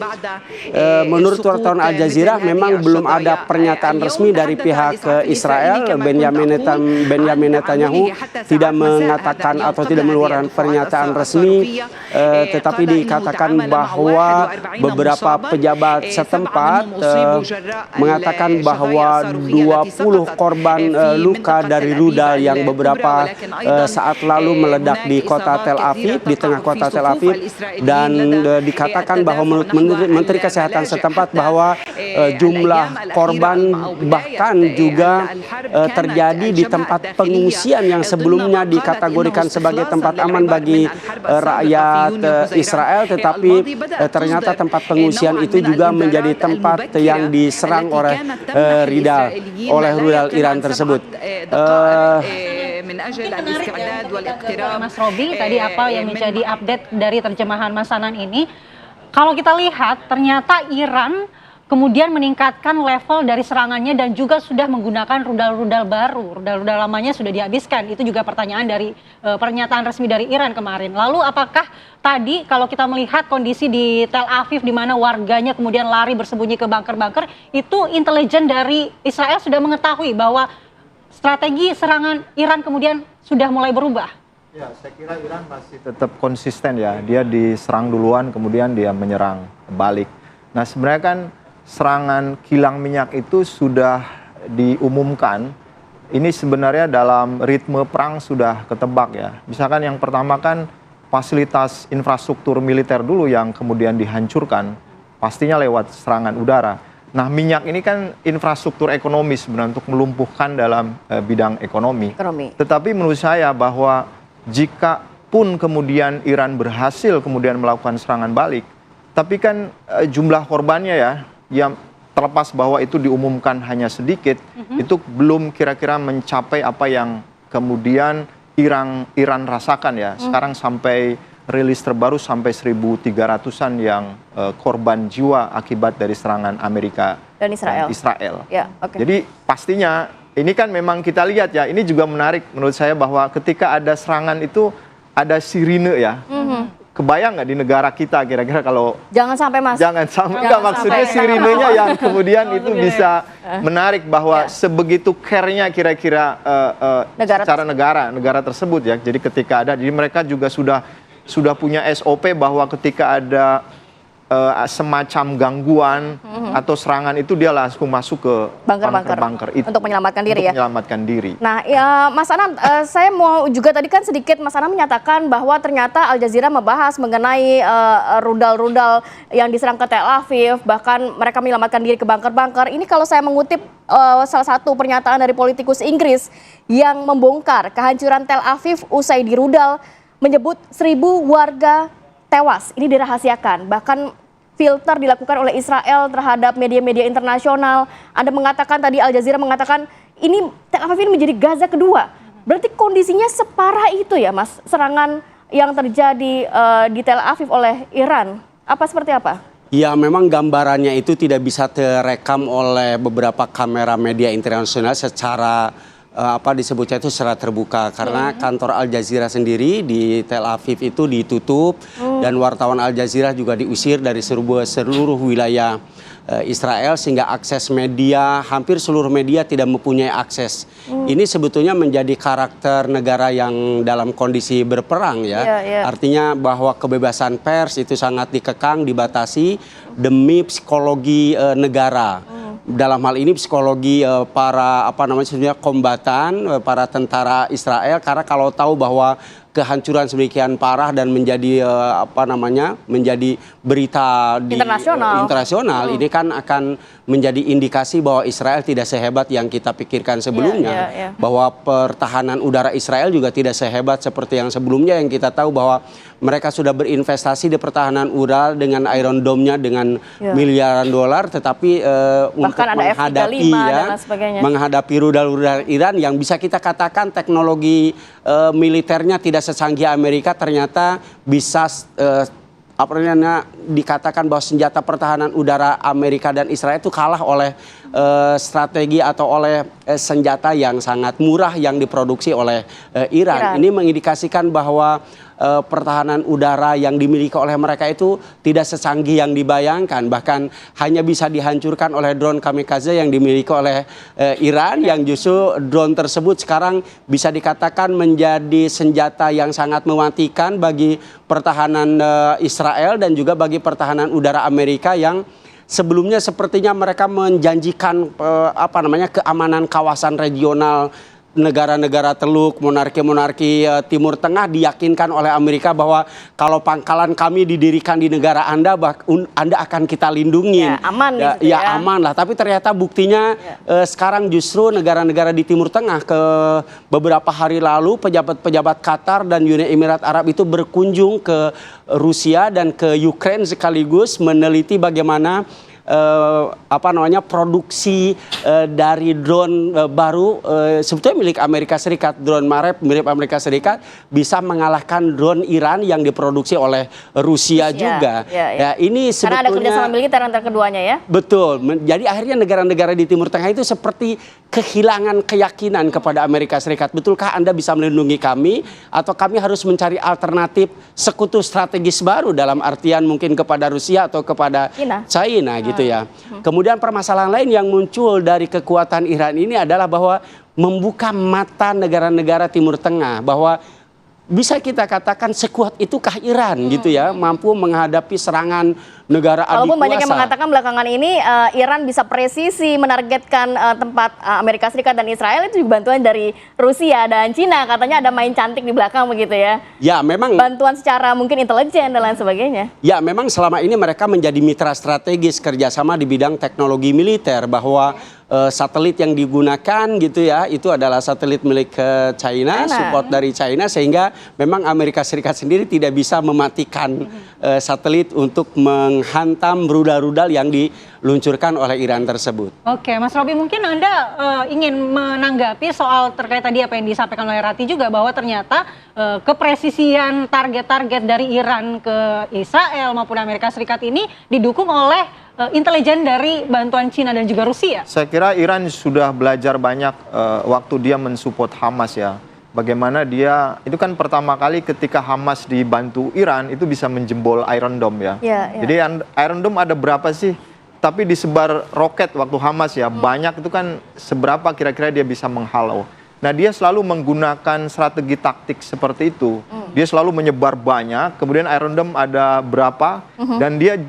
Menurut wartawan Al Jazeera memang belum ada pernyataan resmi dari pihak Israel. Benjamin Netanyahu tidak mengatakan atau tidak mengeluarkan pernyataan resmi, tetapi dikatakan bahwa beberapa pejabat setempat mengatakan bahwa 20 korban luka dari rudal yang beberapa saat lalu meledak di kota Tel Aviv, di tengah kota Tel Aviv, dan dikatakan bahwa menurut Menteri Kesehatan setempat bahwa jumlah korban bahkan juga terjadi di tempat pengungsian yang sebelumnya dikategorikan sebagai tempat aman bagi rakyat Israel, tetapi ternyata tempat pengungsian itu juga menjadi tempat yang diserang oleh rudal Iran tersebut. Mas Robi, tadi apa yang menjadi update dari terjemahan Mas Anan ini? Kalau kita lihat ternyata Iran kemudian meningkatkan level dari serangannya dan juga sudah menggunakan rudal-rudal baru. Rudal-rudal lamanya sudah dihabiskan. Itu juga pertanyaan dari pernyataan resmi dari Iran kemarin. Lalu apakah tadi kalau kita melihat kondisi di Tel Aviv di mana warganya kemudian lari bersembunyi ke bunker-bunker, itu intelijen dari Israel sudah mengetahui bahwa strategi serangan Iran kemudian sudah mulai berubah? Ya, saya kira Iran masih tetap konsisten ya. Dia diserang duluan, kemudian dia menyerang balik. Nah, sebenarnya kan serangan kilang minyak itu sudah diumumkan. Ini sebenarnya dalam ritme perang sudah ketebak ya. Misalkan yang pertama kan fasilitas infrastruktur militer dulu yang kemudian dihancurkan, pastinya lewat serangan udara. Nah, minyak ini kan infrastruktur ekonomi sebenarnya untuk melumpuhkan dalam bidang ekonomi. Tetapi menurut saya bahwa jika pun kemudian Iran berhasil kemudian melakukan serangan balik, tapi kan jumlah korbannya ya, yang terlepas bahwa itu diumumkan hanya sedikit, itu belum kira-kira mencapai apa yang kemudian Iran rasakan ya. Sekarang sampai rilis terbaru sampai 1.300-an yang korban jiwa akibat dari serangan Amerika dan Israel. Ya, okay. Jadi pastinya ini kan memang kita lihat ya, ini juga menarik menurut saya bahwa ketika ada serangan itu ada sirine ya. Kebayang nggak di negara kita kira-kira kalau jangan sampai Mas. Jangan sampai, enggak maksudnya sirinenya yang kemudian itu bisa menarik bahwa sebegitu care-nya kira-kira secara negara tersebut ya. Jadi ketika ada, jadi mereka juga sudah punya SOP bahwa ketika ada semacam gangguan atau serangan itu dia langsung masuk ke bunker-bunker itu untuk menyelamatkan diri ya. Menyelamatkan diri. Nah, ya Mas Anan, saya mau juga tadi kan sedikit Mas Anan menyatakan bahwa ternyata Al Jazeera membahas mengenai rudal-rudal yang diserang ke Tel Aviv, bahkan mereka menyelamatkan diri ke bunker-bunker. Ini kalau saya mengutip salah satu pernyataan dari politikus Inggris yang membongkar kehancuran Tel Aviv usai dirudal, menyebut 1.000 warga tewas. Ini dirahasiakan. Bahkan filter dilakukan oleh Israel terhadap media-media internasional. Anda mengatakan tadi, Al Jazeera mengatakan ini Tel Aviv ini menjadi Gaza kedua. Berarti kondisinya separah itu ya Mas, serangan yang terjadi di Tel Aviv oleh Iran. Apa seperti apa? Ya, memang gambarannya itu tidak bisa terekam oleh beberapa kamera media internasional secara disebutnya itu secara terbuka, karena kantor Al Jazeera sendiri di Tel Aviv itu ditutup dan wartawan Al Jazeera juga diusir dari seluruh wilayah Israel, sehingga akses media, hampir seluruh media tidak mempunyai akses. Ini sebetulnya menjadi karakter negara yang dalam kondisi berperang ya. Artinya bahwa kebebasan pers itu sangat dikekang, dibatasi demi psikologi negara. Dalam hal ini psikologi para kombatan, para tentara Israel, karena kalau tahu bahwa kehancuran sedemikian parah dan menjadi menjadi berita di internasional, ini kan akan menjadi indikasi bahwa Israel tidak sehebat yang kita pikirkan sebelumnya, bahwa pertahanan udara Israel juga tidak sehebat seperti yang sebelumnya, yang kita tahu bahwa mereka sudah berinvestasi di pertahanan udara dengan Iron Dome-nya dengan miliaran dolar, tetapi untuk menghadapi rudal-rudal Iran yang bisa kita katakan teknologi militernya tidak secanggih Amerika, ternyata bisa dikatakan bahwa senjata pertahanan udara Amerika dan Israel itu kalah oleh strategi atau oleh senjata yang sangat murah yang diproduksi oleh Iran. Ini mengindikasikan bahwa pertahanan udara yang dimiliki oleh mereka itu tidak secanggih yang dibayangkan, bahkan hanya bisa dihancurkan oleh drone kamikaze yang dimiliki oleh Iran, yang justru drone tersebut sekarang bisa dikatakan menjadi senjata yang sangat mematikan bagi pertahanan Israel dan juga bagi pertahanan udara Amerika yang sebelumnya sepertinya mereka menjanjikan keamanan kawasan regional negara-negara Teluk, monarki-monarki Timur Tengah, diyakinkan oleh Amerika bahwa kalau pangkalan kami didirikan di negara Anda, Anda akan kita lindungi. Ya, aman aman lah. Tapi ternyata buktinya sekarang justru negara-negara di Timur Tengah, ke beberapa hari lalu pejabat-pejabat Qatar dan Uni Emirat Arab itu berkunjung ke Rusia dan ke Ukraina sekaligus meneliti bagaimana produksi dari drone baru sebetulnya milik Amerika Serikat, drone Marep milik Amerika Serikat bisa mengalahkan drone Iran yang diproduksi oleh Rusia juga. Ya, ini sebetulnya karena ada kerjasama militer antara keduanya ya. Betul. Jadi akhirnya negara-negara di Timur Tengah itu seperti kehilangan keyakinan kepada Amerika Serikat. Betulkah Anda bisa melindungi kami atau kami harus mencari alternatif sekutu strategis baru, dalam artian mungkin kepada Rusia atau kepada China gitu ya. Kemudian permasalahan lain yang muncul dari kekuatan Iran ini adalah bahwa membuka mata negara-negara Timur Tengah bahwa bisa kita katakan sekuat itukah Iran gitu ya, mampu menghadapi serangan negara adik kuasa. Walaupun banyak yang mengatakan belakangan ini Iran bisa presisi menargetkan tempat Amerika Serikat dan Israel, itu juga bantuan dari Rusia dan Cina, katanya ada main cantik di belakang begitu ya. Ya memang. Bantuan secara mungkin intelijen dan lain sebagainya. Ya memang selama ini mereka menjadi mitra strategis kerjasama di bidang teknologi militer, bahwa satelit yang digunakan gitu ya, itu adalah satelit milik China, support dari China, sehingga memang Amerika Serikat sendiri tidak bisa mematikan satelit untuk menghantam rudal-rudal yang diluncurkan oleh Iran tersebut. Oke, Mas Robi, mungkin Anda ingin menanggapi soal terkait tadi apa yang disampaikan oleh Rati juga, bahwa ternyata kepresisian target-target dari Iran ke Israel maupun Amerika Serikat ini didukung oleh intelijen dari bantuan Cina dan juga Rusia. Saya kira Iran sudah belajar banyak waktu dia mensupport Hamas ya. Bagaimana dia, itu kan pertama kali ketika Hamas dibantu Iran itu bisa menjebol Iron Dome ya. Jadi Iron Dome ada berapa sih? Tapi disebar roket waktu Hamas ya, banyak itu kan seberapa kira-kira dia bisa menghalau. Nah dia selalu menggunakan strategi taktik seperti itu. Dia selalu menyebar banyak, kemudian Iron Dome ada berapa, dan dia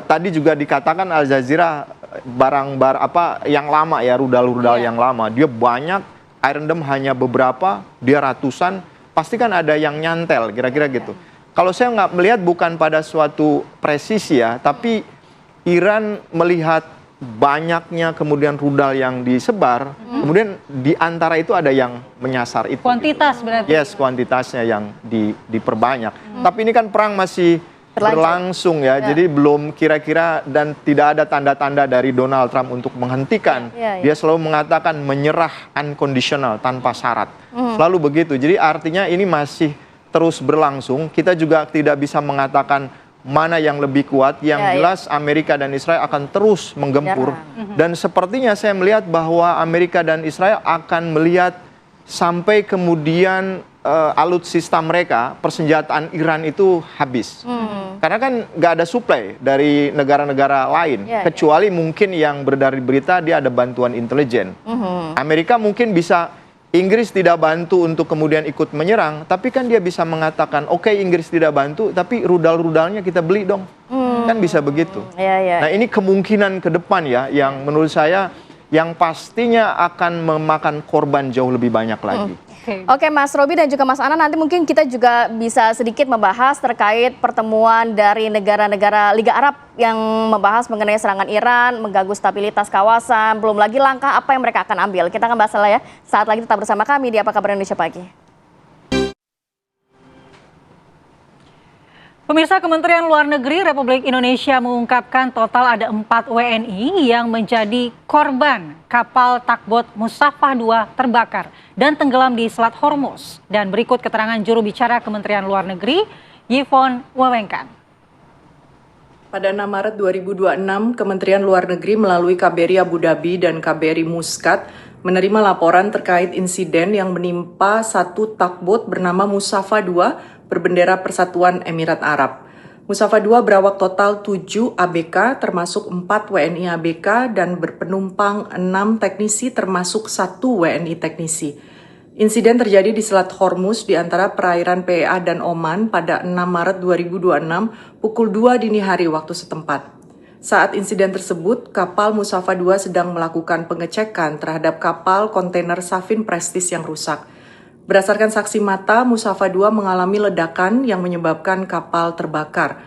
tadi juga dikatakan Al Jazeera barang-barang yang lama ya, rudal-rudal yang lama. Dia banyak, Iron Dome hanya beberapa, dia ratusan, pasti kan ada yang nyantel, kira-kira gitu. Kalau saya nggak melihat bukan pada suatu presisi ya, tapi Iran melihat banyaknya kemudian rudal yang disebar, kemudian di antara itu ada yang menyasar itu. Kuantitas gitu. Berarti? Yes, kuantitasnya yang diperbanyak. Tapi ini kan perang masih berlangsung ya, jadi belum kira-kira, dan tidak ada tanda-tanda dari Donald Trump untuk menghentikan. Dia selalu mengatakan menyerah unconditional, tanpa syarat. Selalu begitu, jadi artinya ini masih terus berlangsung. Kita juga tidak bisa mengatakan mana yang lebih kuat. Yang jelas Amerika dan Israel akan terus menggempur. Dan sepertinya saya melihat bahwa Amerika dan Israel akan melihat sampai kemudian alutsista mereka, persenjataan Iran itu habis. Karena kan nggak ada suplai dari negara-negara lain, kecuali mungkin yang beredar di berita dia ada bantuan intelijen. Amerika mungkin bisa, Inggris tidak bantu untuk kemudian ikut menyerang, tapi kan dia bisa mengatakan, oke, Inggris tidak bantu, tapi rudal-rudalnya kita beli dong. Kan bisa begitu. Nah ini kemungkinan ke depan ya, yang menurut saya yang pastinya akan memakan korban jauh lebih banyak lagi. Oke, Mas Robi dan juga Mas Ana, nanti mungkin kita juga bisa sedikit membahas terkait pertemuan dari negara-negara Liga Arab yang membahas mengenai serangan Iran, mengganggu stabilitas kawasan, belum lagi langkah apa yang mereka akan ambil. Kita akan bahas ya, saat lagi tetap bersama kami di Apa Kabar Indonesia Pagi. Pemirsa, Kementerian Luar Negeri Republik Indonesia mengungkapkan total ada 4 WNI yang menjadi korban kapal takbot Musafah II terbakar dan tenggelam di Selat Hormuz. Dan berikut keterangan juru bicara Kementerian Luar Negeri, Yvonne Wewengkan. Pada 6 Maret 2026, Kementerian Luar Negeri melalui KBRI Abu Dhabi dan KBRI Muscat menerima laporan terkait insiden yang menimpa satu takbot bernama Musafa II berbendera Persatuan Emirat Arab. Musafa II berawak total 7 ABK termasuk 4 WNI ABK dan berpenumpang 6 teknisi termasuk 1 WNI teknisi. Insiden terjadi di Selat Hormuz di antara perairan PEA dan Oman pada 6 Maret 2026 pukul 2 dini hari waktu setempat. Saat insiden tersebut, kapal Musafa II sedang melakukan pengecekan terhadap kapal kontainer Safin Prestige yang rusak. Berdasarkan saksi mata, Musafa II mengalami ledakan yang menyebabkan kapal terbakar.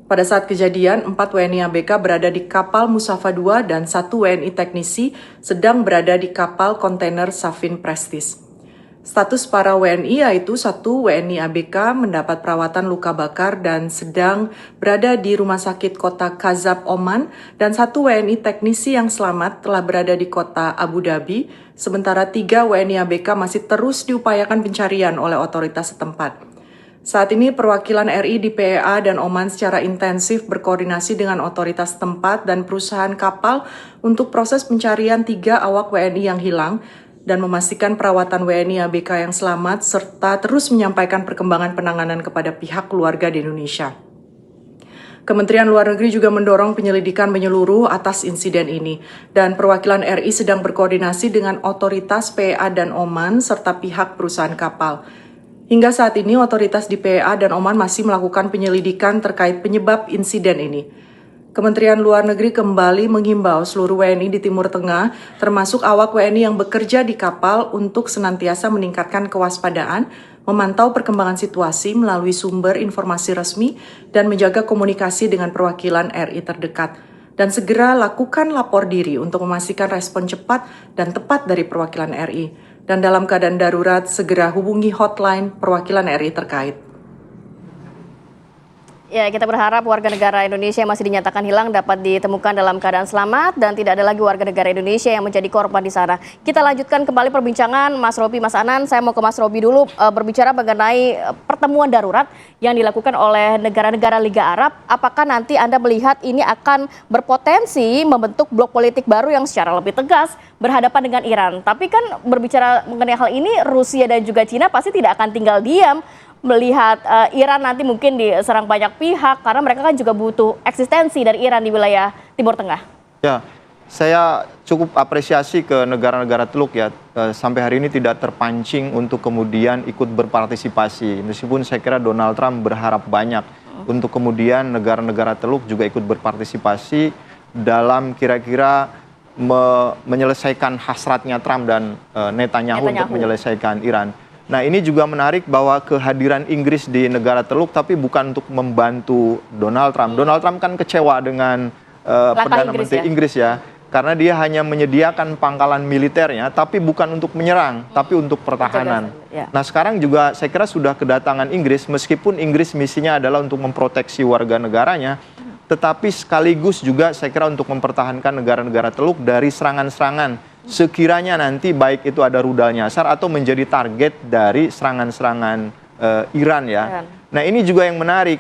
Pada saat kejadian, 4 WNI ABK berada di kapal Musafa II dan 1 WNI teknisi sedang berada di kapal kontainer Safin Prestige. Status para WNI yaitu 1 WNI ABK mendapat perawatan luka bakar dan sedang berada di Rumah Sakit Kota Kazab, Oman, dan 1 WNI teknisi yang selamat telah berada di Kota Abu Dhabi, sementara 3 WNI ABK masih terus diupayakan pencarian oleh otoritas setempat. Saat ini perwakilan RI di PEA dan Oman secara intensif berkoordinasi dengan otoritas setempat dan perusahaan kapal untuk proses pencarian 3 awak WNI yang hilang, dan memastikan perawatan WNI ABK yang selamat, serta terus menyampaikan perkembangan penanganan kepada pihak keluarga di Indonesia. Kementerian Luar Negeri juga mendorong penyelidikan menyeluruh atas insiden ini, dan perwakilan RI sedang berkoordinasi dengan otoritas PEA dan Oman, serta pihak perusahaan kapal. Hingga saat ini, otoritas di PEA dan Oman masih melakukan penyelidikan terkait penyebab insiden ini. Kementerian Luar Negeri kembali menghimbau seluruh WNI di Timur Tengah, termasuk awak WNI yang bekerja di kapal untuk senantiasa meningkatkan kewaspadaan, memantau perkembangan situasi melalui sumber informasi resmi, dan menjaga komunikasi dengan perwakilan RI terdekat. Dan segera lakukan lapor diri untuk memastikan respon cepat dan tepat dari perwakilan RI. Dan dalam keadaan darurat, segera hubungi hotline perwakilan RI terkait. Ya, kita berharap warga negara Indonesia yang masih dinyatakan hilang dapat ditemukan dalam keadaan selamat dan tidak ada lagi warga negara Indonesia yang menjadi korban di sana. Kita lanjutkan kembali perbincangan Mas Robi, Mas Anan. Saya mau ke Mas Robi dulu berbicara mengenai pertemuan darurat yang dilakukan oleh negara-negara Liga Arab. Apakah nanti Anda melihat ini akan berpotensi membentuk blok politik baru yang secara lebih tegas berhadapan dengan Iran? Tapi kan berbicara mengenai hal ini, Rusia dan juga Cina pasti tidak akan tinggal diam melihat Iran nanti mungkin diserang banyak pihak, karena mereka kan juga butuh eksistensi dari Iran di wilayah Timur Tengah. Ya, saya cukup apresiasi ke negara-negara Teluk ya, sampai hari ini tidak terpancing untuk kemudian ikut berpartisipasi. Meskipun saya kira Donald Trump berharap banyak untuk kemudian negara-negara Teluk juga ikut berpartisipasi dalam kira-kira menyelesaikan hasratnya Trump dan Netanyahu untuk menyelesaikan Iran. Nah, ini juga menarik bahwa kehadiran Inggris di negara Teluk tapi bukan untuk membantu Donald Trump. Donald Trump kan kecewa dengan Perdana Menteri Inggris ya, karena dia hanya menyediakan pangkalan militernya tapi bukan untuk menyerang, tapi untuk pertahanan. Nah, sekarang juga saya kira sudah kedatangan Inggris, meskipun Inggris misinya adalah untuk memproteksi warga negaranya, tetapi sekaligus juga saya kira untuk mempertahankan negara-negara Teluk dari serangan-serangan sekiranya nanti baik itu ada rudal nyasar atau menjadi target dari serangan-serangan Iran ya. Nah, ini juga yang menarik,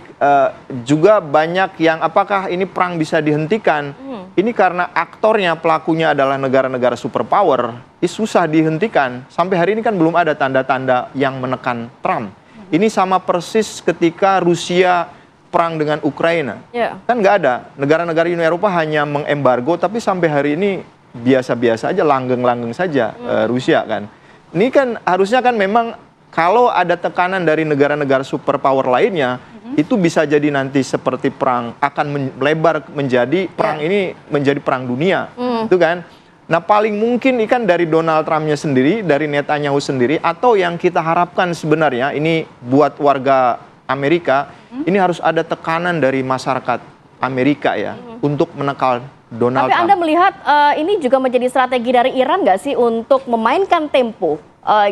juga banyak yang apakah ini perang bisa dihentikan? Ini karena aktornya, pelakunya adalah negara-negara superpower, susah dihentikan. Sampai hari ini kan belum ada tanda-tanda yang menekan Trump. Ini sama persis ketika Rusia perang dengan Ukraina. Kan nggak ada, negara-negara Uni Eropa hanya mengembargo, tapi sampai hari ini biasa-biasa aja, langgeng-langgeng saja Rusia kan. Ini kan harusnya kan memang kalau ada tekanan dari negara-negara superpower lainnya, itu bisa jadi nanti seperti perang akan melebar menjadi perang ini menjadi perang dunia, itu kan. Nah, paling mungkin ikan dari Donald Trump-nya sendiri, dari Netanyahu sendiri, atau yang kita harapkan sebenarnya ini buat warga Amerika, ini harus ada tekanan dari masyarakat Amerika ya untuk menekan Donald Trump. Tapi Anda melihat ini juga menjadi strategi dari Iran nggak sih untuk memainkan tempo?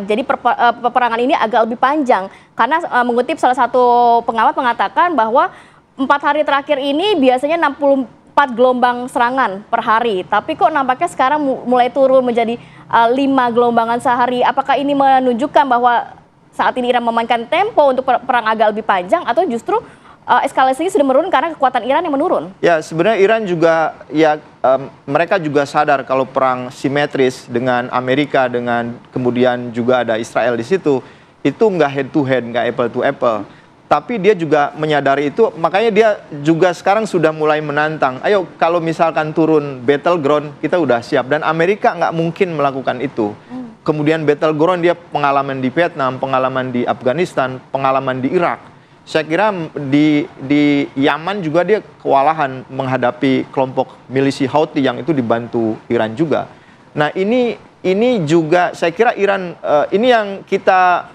Jadi peperangan ini agak lebih panjang. Karena mengutip salah satu pengamat mengatakan bahwa 4 hari terakhir ini biasanya 64 gelombang serangan per hari. Tapi kok nampaknya sekarang mulai turun menjadi 5 gelombangan sehari. Apakah ini menunjukkan bahwa saat ini Iran memainkan tempo untuk perang agak lebih panjang, atau justru eskalasinya sudah menurun karena kekuatan Iran yang menurun. Ya, sebenarnya Iran juga mereka juga sadar kalau perang simetris dengan Amerika dengan kemudian juga ada Israel di situ itu nggak head to head, nggak apple to apple. Tapi dia juga menyadari itu, makanya dia juga sekarang sudah mulai menantang. Ayo kalau misalkan turun battleground, kita udah siap. Dan Amerika nggak mungkin melakukan itu. Kemudian battleground dia pengalaman di Vietnam, pengalaman di Afghanistan, pengalaman di Irak. Saya kira di Yaman juga dia kewalahan menghadapi kelompok milisi Houthi yang itu dibantu Iran juga. Nah ini juga saya kira Iran ini yang kita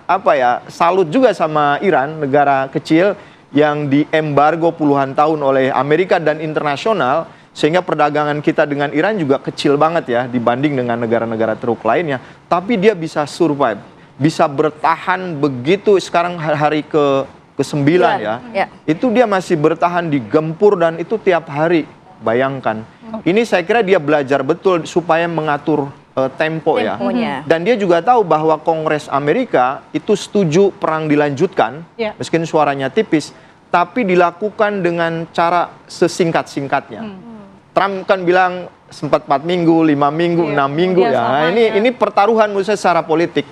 salut juga sama Iran, negara kecil yang diembargo puluhan tahun oleh Amerika dan internasional, sehingga perdagangan kita dengan Iran juga kecil banget ya dibanding dengan negara-negara teruk lainnya. Tapi dia bisa survive, bisa bertahan begitu sekarang hari ke-9 ya. Itu dia masih bertahan di gempur dan itu tiap hari. Bayangkan. Ini saya kira dia belajar betul supaya mengatur temponya. Dan dia juga tahu bahwa Kongres Amerika itu setuju perang dilanjutkan, meskipun suaranya tipis, tapi dilakukan dengan cara sesingkat-singkatnya. Trump kan bilang sempat 4 minggu, 5 minggu, 6 minggu ya. Ini pertaruhan menurut saya secara politik.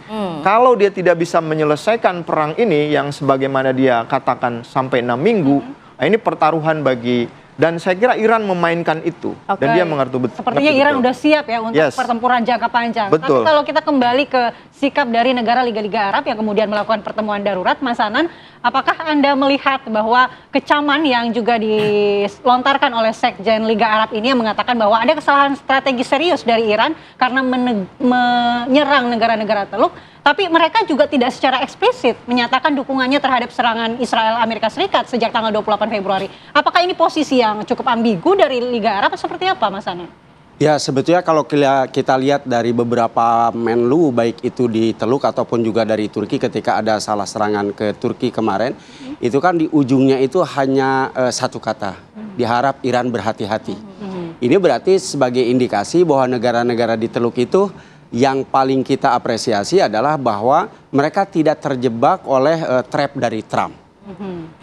Kalau dia tidak bisa menyelesaikan perang ini yang sebagaimana dia katakan sampai 6 minggu, ini pertaruhan bagi. Dan saya kira Iran memainkan itu. Dan dia mengerti betul. Sepertinya Iran udah siap ya untuk pertempuran jangka panjang. Betul. Tapi kalau kita kembali ke sikap dari negara Liga-Liga Arab yang kemudian melakukan pertemuan darurat, Mas Hanan, apakah Anda melihat bahwa kecaman yang juga dilontarkan oleh Sekjen Liga Arab ini yang mengatakan bahwa ada kesalahan strategi serius dari Iran karena menyerang negara-negara Teluk, tapi mereka juga tidak secara eksplisit menyatakan dukungannya terhadap serangan Israel Amerika Serikat sejak tanggal 28 Februari. Apakah ini posisi yang cukup ambigu dari Liga Arab seperti apa, Mas Hanan? Ya, sebetulnya kalau kita lihat dari beberapa Menlu, baik itu di Teluk ataupun juga dari Turki ketika ada salah serangan ke Turki kemarin, itu kan di ujungnya itu hanya satu kata, diharap Iran berhati-hati. Ini berarti sebagai indikasi bahwa negara-negara di Teluk itu yang paling kita apresiasi adalah bahwa mereka tidak terjebak oleh trap dari Trump.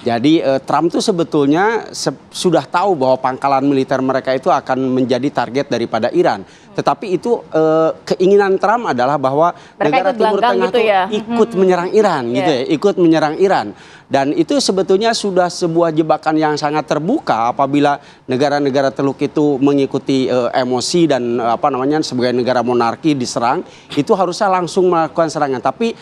Jadi Trump itu sebetulnya sudah tahu bahwa pangkalan militer mereka itu akan menjadi target daripada Iran. Tetapi itu keinginan Trump adalah bahwa negara Timur Tengah itu ikut menyerang Iran, gitu ya, ikut menyerang Iran. Dan itu sebetulnya sudah sebuah jebakan yang sangat terbuka apabila negara-negara Teluk itu mengikuti emosi dan sebagai negara monarki diserang, itu harusnya langsung melakukan serangan. Tapi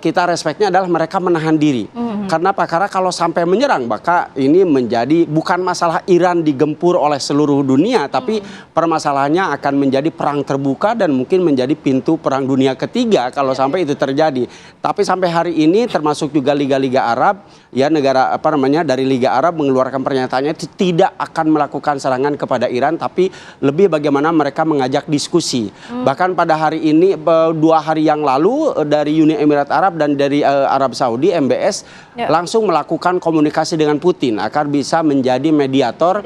kita respeknya adalah mereka menahan diri. Karena apa? Karena kalau sampai menyerang, maka ini menjadi bukan masalah Iran digempur oleh seluruh dunia, tapi permasalahannya akan menjadi perang terbuka dan mungkin menjadi pintu perang dunia ketiga kalau sampai itu terjadi. Tapi sampai hari ini termasuk juga Liga-Liga Arab, ya negara dari Liga Arab mengeluarkan pernyataannya tidak akan melakukan serangan kepada Iran, tapi lebih bagaimana mereka mengajak diskusi. Bahkan pada hari ini 2 hari yang lalu dari Uni Emirat Arab dan dari Arab Saudi MBS langsung melakukan komunikasi dengan Putin agar bisa menjadi mediator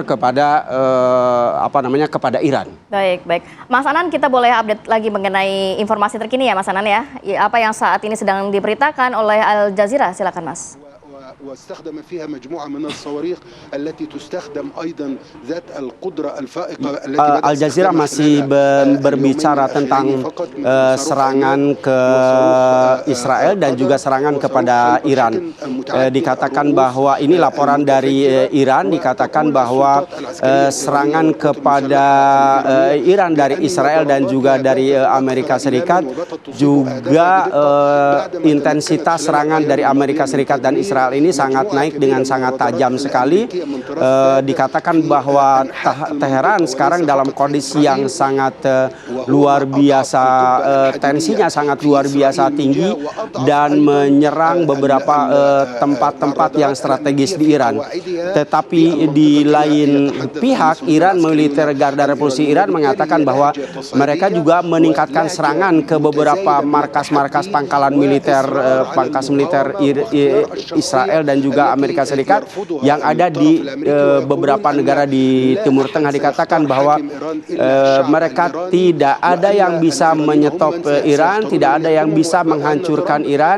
kepada kepada Iran. Baik. Mas Hanan, kita boleh update lagi mengenai informasi terkini ya Mas Hanan ya. Apa yang saat ini sedang diberitakan oleh Al Jazeera, silakan Mas. واستخدم فيها مجموعة من الصواريخ التي تستخدم أيضا ذات القدرة الفائقة التي Al Jazeera masih berbicara tentang serangan ke Israel dan juga serangan kepada Iran. Dikatakan bahwa ini laporan dari Iran, dikatakan bahwa serangan kepada Iran dari Israel dan juga dari Amerika Serikat, juga intensitas serangan dari Amerika Serikat dan Israel ini sangat naik dengan sangat tajam sekali. Dikatakan bahwa Teheran sekarang dalam kondisi yang sangat luar biasa, tensinya sangat luar biasa tinggi dan menyerang beberapa tempat-tempat yang strategis di Iran. Tetapi di lain pihak, Iran, militer Garda Revolusi Iran mengatakan bahwa mereka juga meningkatkan serangan ke beberapa markas-markas pangkalan militer Israel Israel dan juga Amerika Serikat yang ada di beberapa negara di Timur Tengah, dikatakan bahwa mereka tidak ada yang bisa menyetop Iran, tidak ada yang bisa menghancurkan Iran,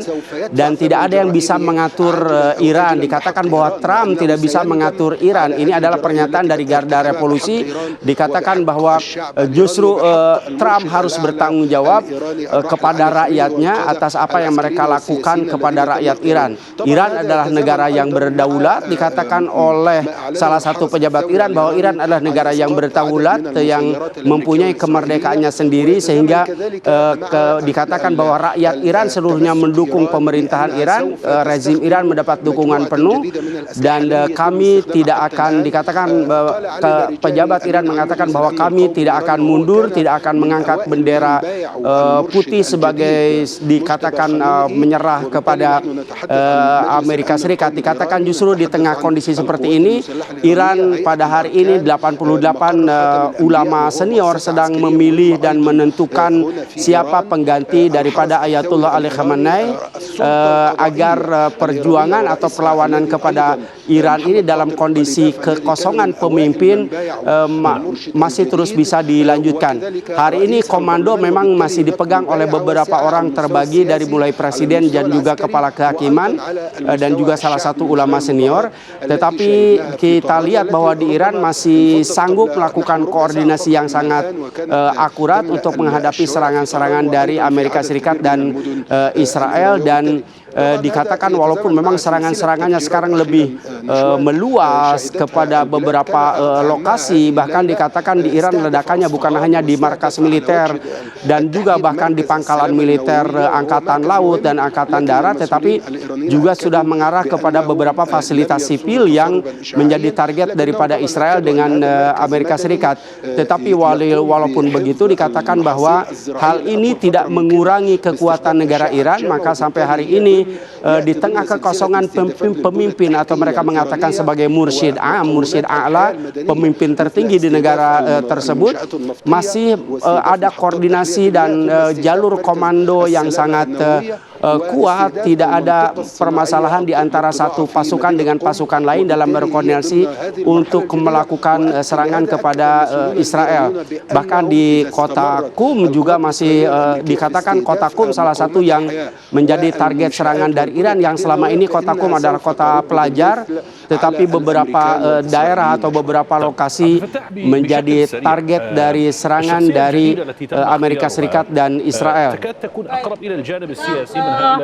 dan tidak ada yang bisa mengatur Iran. Dikatakan bahwa Trump tidak bisa mengatur Iran. Ini adalah pernyataan dari Garda Revolusi. Dikatakan bahwa justru Trump harus bertanggung jawab kepada rakyatnya atas apa yang mereka lakukan kepada rakyat Iran. Iran adalah negara yang berdaulat. Dikatakan oleh salah satu pejabat Iran bahwa Iran adalah negara yang berdaulat, yang mempunyai kemerdekaannya sendiri, sehingga dikatakan bahwa rakyat Iran seluruhnya mendukung pemerintahan Iran, rezim Iran mendapat dukungan penuh, dan kami tidak akan, dikatakan pejabat Iran mengatakan bahwa kami tidak akan mundur, tidak akan mengangkat bendera putih sebagai dikatakan menyerah kepada Amerika Serikat. Dikatakan justru di tengah kondisi seperti ini, Iran pada hari ini 88 ulama senior sedang memilih dan menentukan siapa pengganti daripada Ayatullah Ali Khamenei agar perjuangan atau perlawanan kepada Iran ini dalam kondisi kekosongan pemimpin masih terus bisa dilanjutkan. Hari ini komando memang masih dipegang oleh beberapa orang terbagi dari mulai presiden dan juga kepala kehakiman dan juga salah satu ulama senior. Tetapi kita lihat bahwa di Iran masih sanggup melakukan koordinasi yang sangat akurat untuk menghadapi serangan-serangan dari Amerika Serikat dan Israel, dan dikatakan walaupun memang serangan-serangannya sekarang lebih meluas kepada beberapa lokasi, bahkan dikatakan di Iran ledakannya bukan hanya di markas militer dan juga bahkan di pangkalan militer angkatan laut dan angkatan darat, tetapi juga sudah mengarah kepada beberapa fasilitas sipil yang menjadi target daripada Israel dengan Amerika Serikat. Tetapi walaupun begitu, dikatakan bahwa hal ini tidak mengurangi kekuatan negara Iran, maka sampai hari ini di tengah kekosongan pemimpin atau mereka mengatakan sebagai mursyid a'la, pemimpin tertinggi di negara tersebut, masih ada koordinasi dan jalur komando yang sangat kuat. Tidak ada permasalahan di antara satu pasukan dengan pasukan lain dalam berkoordinasi untuk melakukan serangan kepada Israel. Bahkan di kota Qum juga masih dikatakan kota Qum salah satu yang menjadi target serangan dari Iran, yang selama ini kota Qum adalah kota pelajar, tetapi beberapa daerah atau beberapa lokasi menjadi target dari serangan dari Amerika Serikat dan Israel.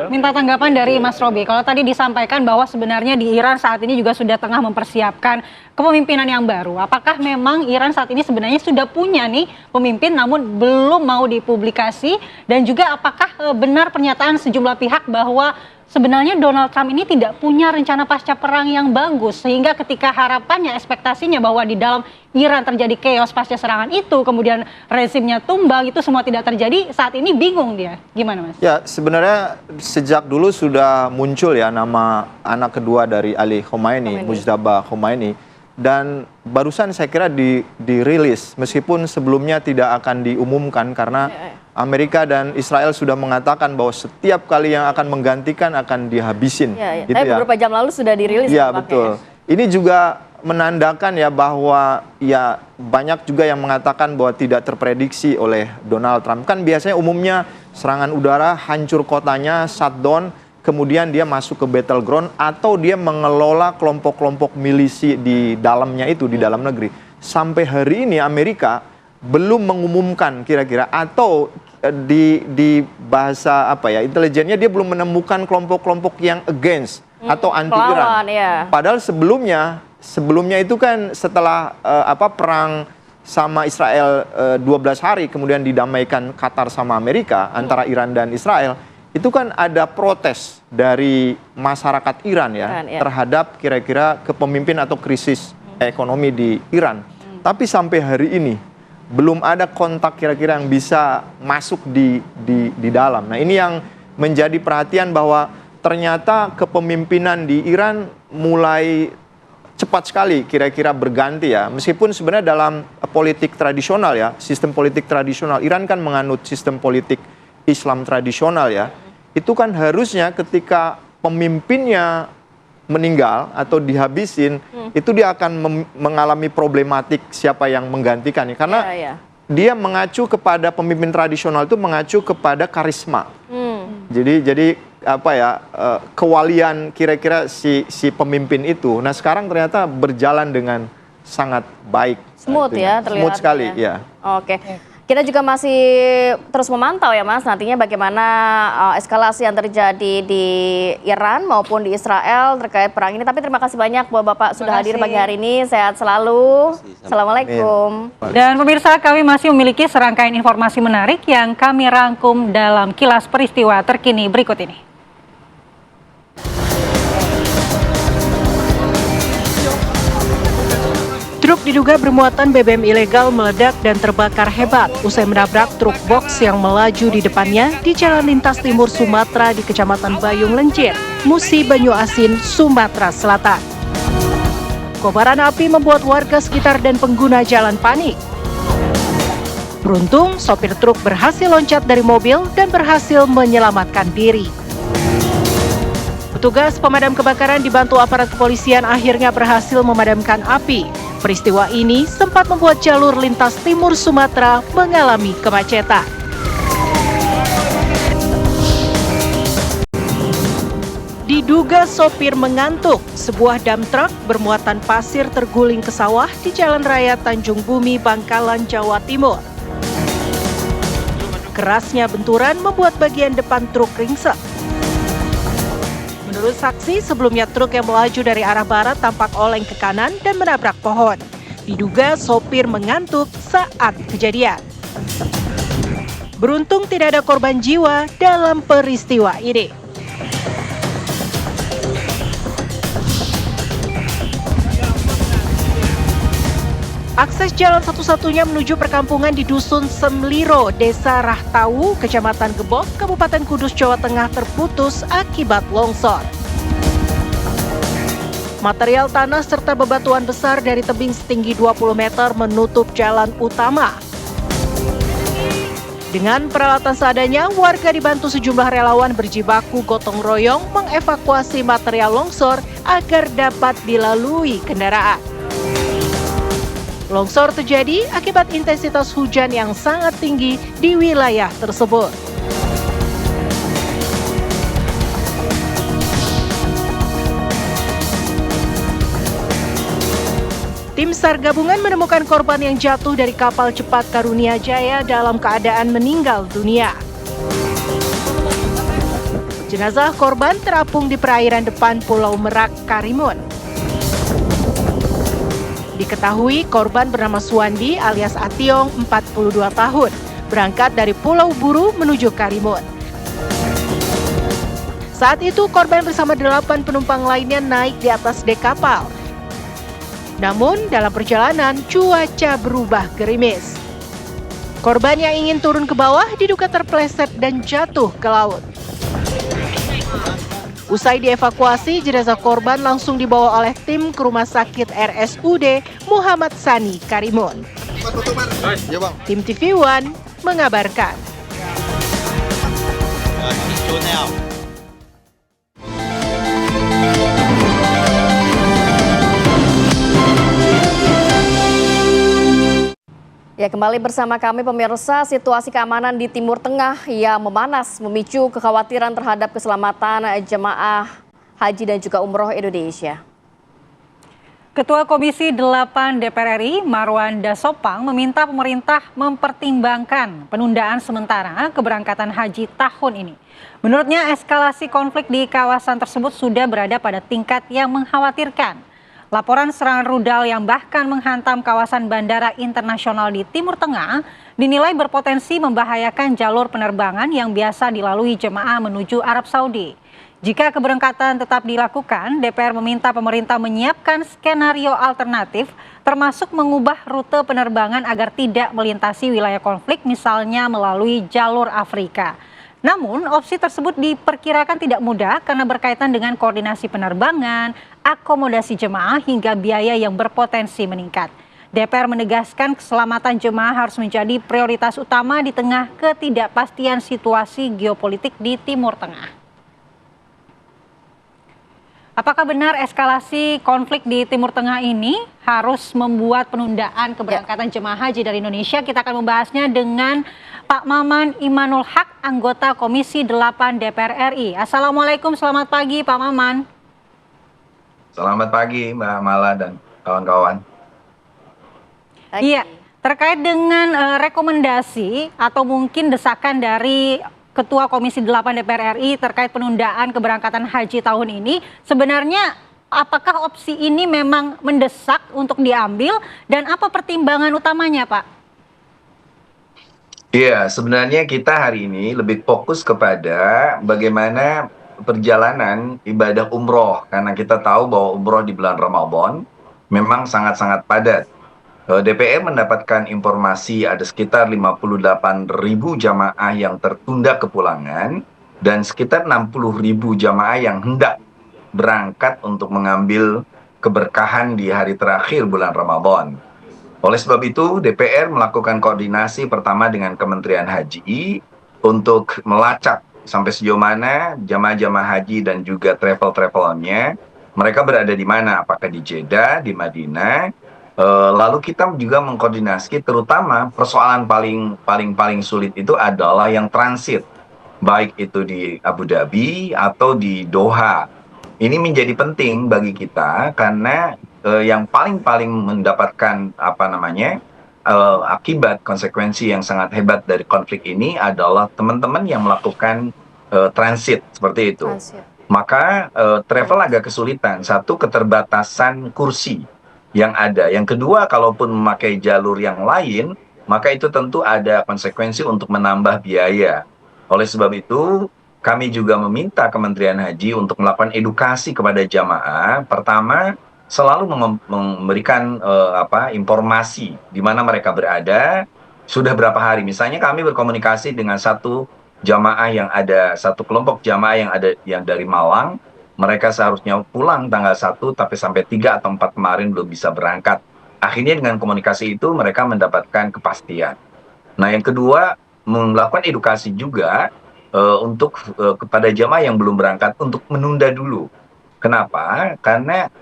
Minta tanggapan dari Mas Robi. Kalau tadi disampaikan bahwa sebenarnya di Iran saat ini juga sudah tengah mempersiapkan kepemimpinan yang baru. Apakah memang Iran saat ini sebenarnya sudah punya nih pemimpin namun belum mau dipublikasi? Dan juga apakah benar pernyataan sejumlah pihak bahwa sebenarnya Donald Trump ini tidak punya rencana pasca perang yang bagus, sehingga ketika harapannya, ekspektasinya bahwa di dalam Iran terjadi chaos pasca serangan itu, kemudian rezimnya tumbang, itu semua tidak terjadi, saat ini bingung dia. Gimana Mas? Ya, sebenarnya sejak dulu sudah muncul ya nama anak kedua dari Ali Khomeini, Mujtaba Khomeini, dan barusan saya kira dirilis, meskipun sebelumnya tidak akan diumumkan karena Amerika dan Israel sudah mengatakan bahwa setiap kali yang akan menggantikan akan dihabisin. Gitu Tapi beberapa jam lalu sudah dirilis. Ya, betul. Ini juga menandakan ya bahwa ya banyak juga yang mengatakan bahwa tidak terprediksi oleh Donald Trump. Kan biasanya umumnya serangan udara, hancur kotanya, shutdown, kemudian dia masuk ke battleground atau dia mengelola kelompok-kelompok milisi di dalamnya itu, di dalam negeri. Sampai hari ini Amerika belum mengumumkan kira-kira, atau di bahasa apa ya, intelijennya dia belum menemukan kelompok-kelompok yang against atau anti Iran. Padahal sebelumnya itu kan setelah perang sama Israel 12 hari kemudian didamaikan Qatar sama Amerika, antara Iran dan Israel, itu kan ada protes dari masyarakat Iran terhadap kira-kira kepemimpinan atau krisis ekonomi di Iran. Tapi sampai hari ini belum ada kontak kira-kira yang bisa masuk di dalam. Nah, ini yang menjadi perhatian bahwa ternyata kepemimpinan di Iran mulai cepat sekali kira-kira berganti ya. Meskipun sebenarnya dalam politik tradisional ya, sistem politik tradisional, Iran kan menganut sistem politik Islam tradisional ya. Itu kan harusnya ketika pemimpinnya meninggal atau dihabisin, itu dia akan mengalami problematik siapa yang menggantikan. Karena dia mengacu kepada pemimpin tradisional itu mengacu kepada karisma. Jadi apa ya, kewalian kira-kira si pemimpin itu. Nah sekarang ternyata berjalan dengan sangat baik. Smooth ya terlihat. Smooth sekali ya. Oke. Kita juga masih terus memantau ya Mas, nantinya bagaimana eskalasi yang terjadi di Iran maupun di Israel terkait perang ini. Tapi terima kasih banyak Bapak sudah hadir pagi hari ini. Sehat selalu. Assalamualaikum. Dan pemirsa, kami masih memiliki serangkaian informasi menarik yang kami rangkum dalam kilas peristiwa terkini berikut ini. Truk diduga bermuatan BBM ilegal meledak dan terbakar hebat usai menabrak truk box yang melaju di depannya di Jalan Lintas Timur Sumatera di Kecamatan Bayung Lencir, Musi Banyu Asin, Sumatera Selatan. Kobaran api membuat warga sekitar dan pengguna jalan panik. Beruntung, sopir truk berhasil loncat dari mobil dan berhasil menyelamatkan diri. Petugas pemadam kebakaran dibantu aparat kepolisian akhirnya berhasil memadamkan api. Peristiwa ini sempat membuat jalur lintas timur Sumatera mengalami kemacetan. Diduga sopir mengantuk, sebuah dump truck bermuatan pasir terguling ke sawah di Jalan Raya Tanjung Bumi, Bangkalan, Jawa Timur. Kerasnya benturan membuat bagian depan truk ringsek. Menurut saksi, sebelumnya truk yang melaju dari arah barat tampak oleng ke kanan dan menabrak pohon. Diduga sopir mengantuk saat kejadian. Beruntung tidak ada korban jiwa dalam peristiwa ini. Akses jalan satu-satunya menuju perkampungan di Dusun Semliro, Desa Rahtawu, Kecamatan Gebok, Kabupaten Kudus, Jawa Tengah terputus akibat longsor. Material tanah serta bebatuan besar dari tebing setinggi 20 meter menutup jalan utama. Dengan peralatan seadanya, warga dibantu sejumlah relawan berjibaku gotong royong mengevakuasi material longsor agar dapat dilalui kendaraan. Longsor terjadi akibat intensitas hujan yang sangat tinggi di wilayah tersebut. Tim SAR gabungan menemukan korban yang jatuh dari kapal cepat Karunia Jaya dalam keadaan meninggal dunia. Jenazah korban terapung di perairan depan Pulau Merak, Karimun. Diketahui korban bernama Suwandi alias Ationg, 42 tahun, berangkat dari Pulau Buru menuju Karimun. Saat itu korban bersama 8 penumpang lainnya naik di atas dek kapal. Namun dalam perjalanan cuaca berubah gerimis. Korban yang ingin turun ke bawah diduga terpeleset dan jatuh ke laut. Usai dievakuasi, jenazah korban langsung dibawa oleh tim ke Rumah Sakit RSUD Muhammad Sani, Karimun. Tim TV One mengabarkan. Ya, kembali bersama kami pemirsa, situasi keamanan di Timur Tengah yang memanas memicu kekhawatiran terhadap keselamatan jemaah haji dan juga umroh Indonesia. Ketua Komisi 8 DPR RI Marwan Dasopang meminta pemerintah mempertimbangkan penundaan sementara keberangkatan haji tahun ini. Menurutnya eskalasi konflik di kawasan tersebut sudah berada pada tingkat yang mengkhawatirkan. Laporan serangan rudal yang bahkan menghantam kawasan bandara internasional di Timur Tengah dinilai berpotensi membahayakan jalur penerbangan yang biasa dilalui jemaah menuju Arab Saudi. Jika keberangkatan tetap dilakukan, DPR meminta pemerintah menyiapkan skenario alternatif termasuk mengubah rute penerbangan agar tidak melintasi wilayah konflik, misalnya melalui jalur Afrika. Namun, opsi tersebut diperkirakan tidak mudah karena berkaitan dengan koordinasi penerbangan, akomodasi jemaah hingga biaya yang berpotensi meningkat. DPR menegaskan keselamatan jemaah harus menjadi prioritas utama di tengah ketidakpastian situasi geopolitik di Timur Tengah. Apakah benar eskalasi konflik di Timur Tengah ini harus membuat penundaan keberangkatan jemaah haji dari Indonesia? Kita akan membahasnya dengan Pak Maman Imanul Haq, anggota Komisi 8 DPR RI. Assalamualaikum, selamat pagi Pak Maman. Selamat pagi Mbak Mala dan kawan-kawan. Iya, terkait dengan rekomendasi atau mungkin desakan dari Ketua Komisi 8 DPR RI terkait penundaan keberangkatan haji tahun ini, sebenarnya apakah opsi ini memang mendesak untuk diambil dan apa pertimbangan utamanya, Pak? Iya, sebenarnya kita hari ini lebih fokus kepada bagaimana perjalanan ibadah umroh, karena kita tahu bahwa umroh di bulan Ramadan memang sangat-sangat padat. DPR mendapatkan informasi ada sekitar 58.000 jamaah yang tertunda kepulangan dan sekitar 60.000 jamaah yang hendak berangkat untuk mengambil keberkahan di hari terakhir bulan Ramadan. Oleh sebab itu, DPR melakukan koordinasi pertama dengan Kementerian Haji untuk melacak sampai sejauh mana jamaah-jamaah haji dan juga travel-travelnya mereka berada di mana, apakah di Jeddah, di Madinah. Lalu kita juga mengkoordinasi terutama persoalan paling sulit itu adalah yang transit, baik itu di Abu Dhabi atau di Doha. Ini menjadi penting bagi kita karena yang paling mendapatkan akibat konsekuensi yang sangat hebat dari konflik ini adalah teman-teman yang melakukan transit seperti itu. Maka travel agak kesulitan. Satu, keterbatasan kursi yang ada. Yang kedua, kalaupun memakai jalur yang lain, maka itu tentu ada konsekuensi untuk menambah biaya. Oleh sebab itu, kami juga meminta Kementerian Haji untuk melakukan edukasi kepada jamaah. Pertama, selalu memberikan informasi di mana mereka berada, sudah berapa hari. Misalnya kami berkomunikasi dengan satu kelompok jamaah yang dari Malang. Mereka seharusnya pulang tanggal 1, tapi sampai 3 atau 4 kemarin belum bisa berangkat. Akhirnya dengan komunikasi itu mereka mendapatkan kepastian. Nah, yang kedua, melakukan edukasi juga kepada jamaah yang belum berangkat untuk menunda dulu. Kenapa? Karena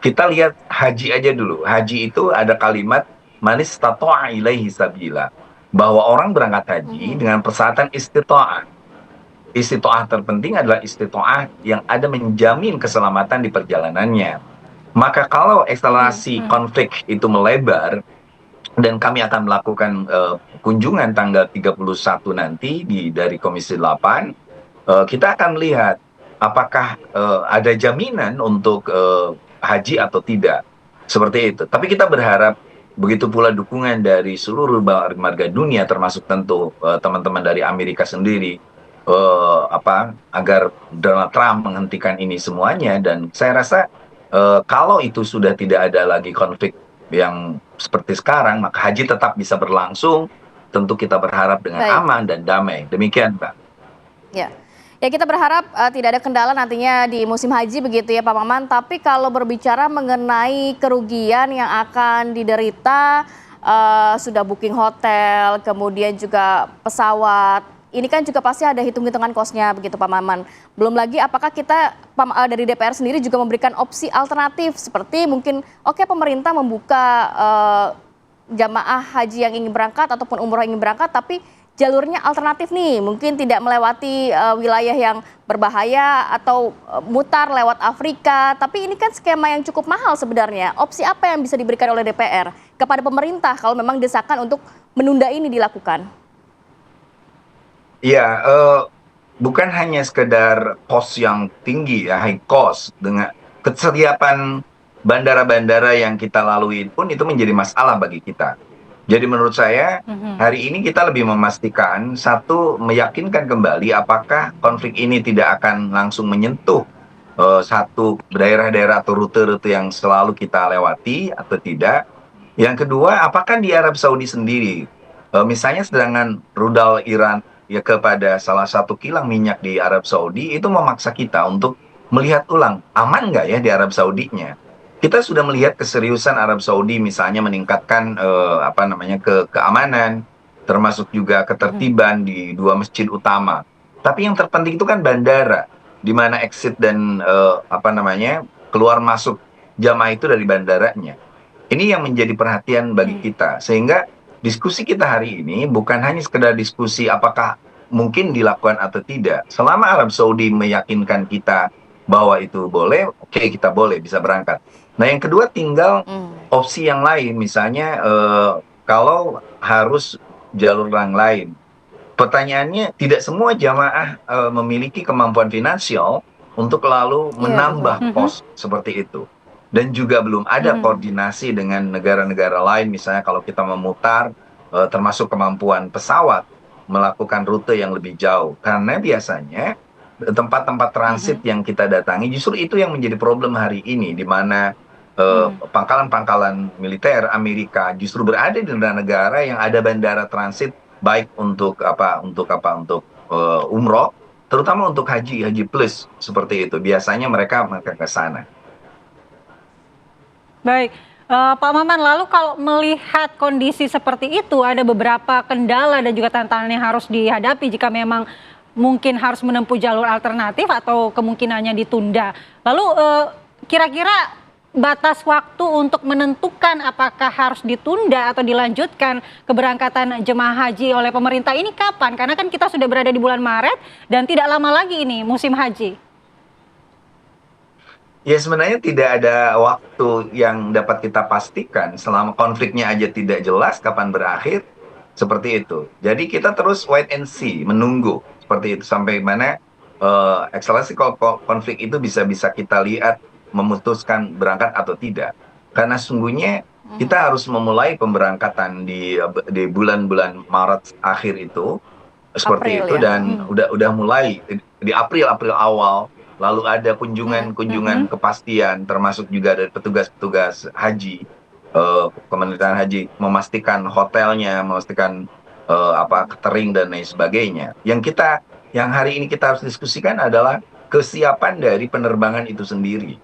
kita lihat haji aja dulu. Haji itu ada kalimat manis istata'a ilaihi sabila. Bahwa orang berangkat haji dengan persyaratan istita'ah. Istitoah terpenting adalah istitoah yang ada menjamin keselamatan di perjalanannya. Maka kalau eskalasi konflik itu melebar, dan kami akan melakukan kunjungan tanggal 31 nanti dari Komisi 8, kita akan lihat apakah ada jaminan untuk haji atau tidak. Seperti itu. Tapi kita berharap begitu pula dukungan dari seluruh warga dunia, termasuk tentu teman-teman dari Amerika sendiri, agar Donald Trump menghentikan ini semuanya. Dan saya rasa kalau itu sudah tidak ada lagi konflik yang seperti sekarang, maka haji tetap bisa berlangsung. Tentu kita berharap dengan aman dan damai. Demikian, Mbak. Ya, kita berharap tidak ada kendala nantinya di musim haji begitu ya Pak Maman. Tapi kalau berbicara mengenai kerugian yang akan diderita, sudah booking hotel, kemudian juga pesawat, ini kan juga pasti ada hitung-hitungan kosnya begitu Pak Maman. Belum lagi apakah kita dari DPR sendiri juga memberikan opsi alternatif seperti mungkin pemerintah membuka jamaah haji yang ingin berangkat ataupun umroh yang ingin berangkat tapi jalurnya alternatif nih, mungkin tidak melewati wilayah yang berbahaya atau mutar lewat Afrika. Tapi ini kan skema yang cukup mahal sebenarnya. Opsi apa yang bisa diberikan oleh DPR kepada pemerintah kalau memang desakan untuk menunda ini dilakukan? Ya, bukan hanya sekedar cost yang tinggi ya, high cost, dengan kesiapan bandara-bandara yang kita lalui pun itu menjadi masalah bagi kita. Jadi menurut saya hari ini kita lebih memastikan, satu, meyakinkan kembali apakah konflik ini tidak akan langsung menyentuh satu daerah-daerah atau rute-rute yang selalu kita lewati atau tidak. Yang kedua, apakah di Arab Saudi sendiri, misalnya sedangkan rudal Iran ya kepada salah satu kilang minyak di Arab Saudi itu memaksa kita untuk melihat ulang aman nggak ya di Arab Saudinya. Kita sudah melihat keseriusan Arab Saudi misalnya meningkatkan keamanan, termasuk juga ketertiban di 2 masjid utama. Tapi yang terpenting itu kan bandara. di mana exit dan keluar masuk jamaah itu dari bandaranya. Ini yang menjadi perhatian bagi kita, sehingga diskusi kita hari ini bukan hanya sekedar diskusi apakah mungkin dilakukan atau tidak. Selama Arab Saudi meyakinkan kita bahwa itu boleh, oke, kita boleh bisa berangkat. Nah, yang kedua tinggal opsi yang lain, misalnya kalau harus jalur yang lain. Pertanyaannya, tidak semua jamaah memiliki kemampuan finansial untuk lalu menambah pos seperti itu. Dan juga belum ada koordinasi dengan negara-negara lain, misalnya kalau kita memutar, termasuk kemampuan pesawat, melakukan rute yang lebih jauh. Karena biasanya tempat-tempat transit yang kita datangi, justru itu yang menjadi problem hari ini, di mana pangkalan-pangkalan militer Amerika justru berada di negara-negara yang ada bandara transit, baik untuk umroh, terutama untuk haji plus seperti itu. Biasanya mereka ke sana. Baik, Pak Maman, lalu kalau melihat kondisi seperti itu, ada beberapa kendala dan juga tantangan yang harus dihadapi jika memang mungkin harus menempuh jalur alternatif atau kemungkinannya ditunda. Lalu kira-kira batas waktu untuk menentukan apakah harus ditunda atau dilanjutkan keberangkatan jemaah haji oleh pemerintah ini kapan? Karena kan kita sudah berada di bulan Maret dan tidak lama lagi ini musim haji. Ya, sebenarnya tidak ada waktu yang dapat kita pastikan selama konfliknya aja tidak jelas kapan berakhir, seperti itu. Jadi kita terus wait and see, menunggu seperti itu sampai mana eskalasi konflik itu bisa kita lihat memutuskan berangkat atau tidak. Karena sungguhnya kita harus memulai pemberangkatan di bulan-bulan Maret akhir itu seperti April, itu ya? dan udah mulai di April awal, lalu ada kunjungan kepastian, termasuk juga dari petugas-petugas haji, Kementerian Haji memastikan hotelnya, memastikan catering dan lain sebagainya. Yang hari ini kita harus diskusikan adalah kesiapan dari penerbangan itu sendiri.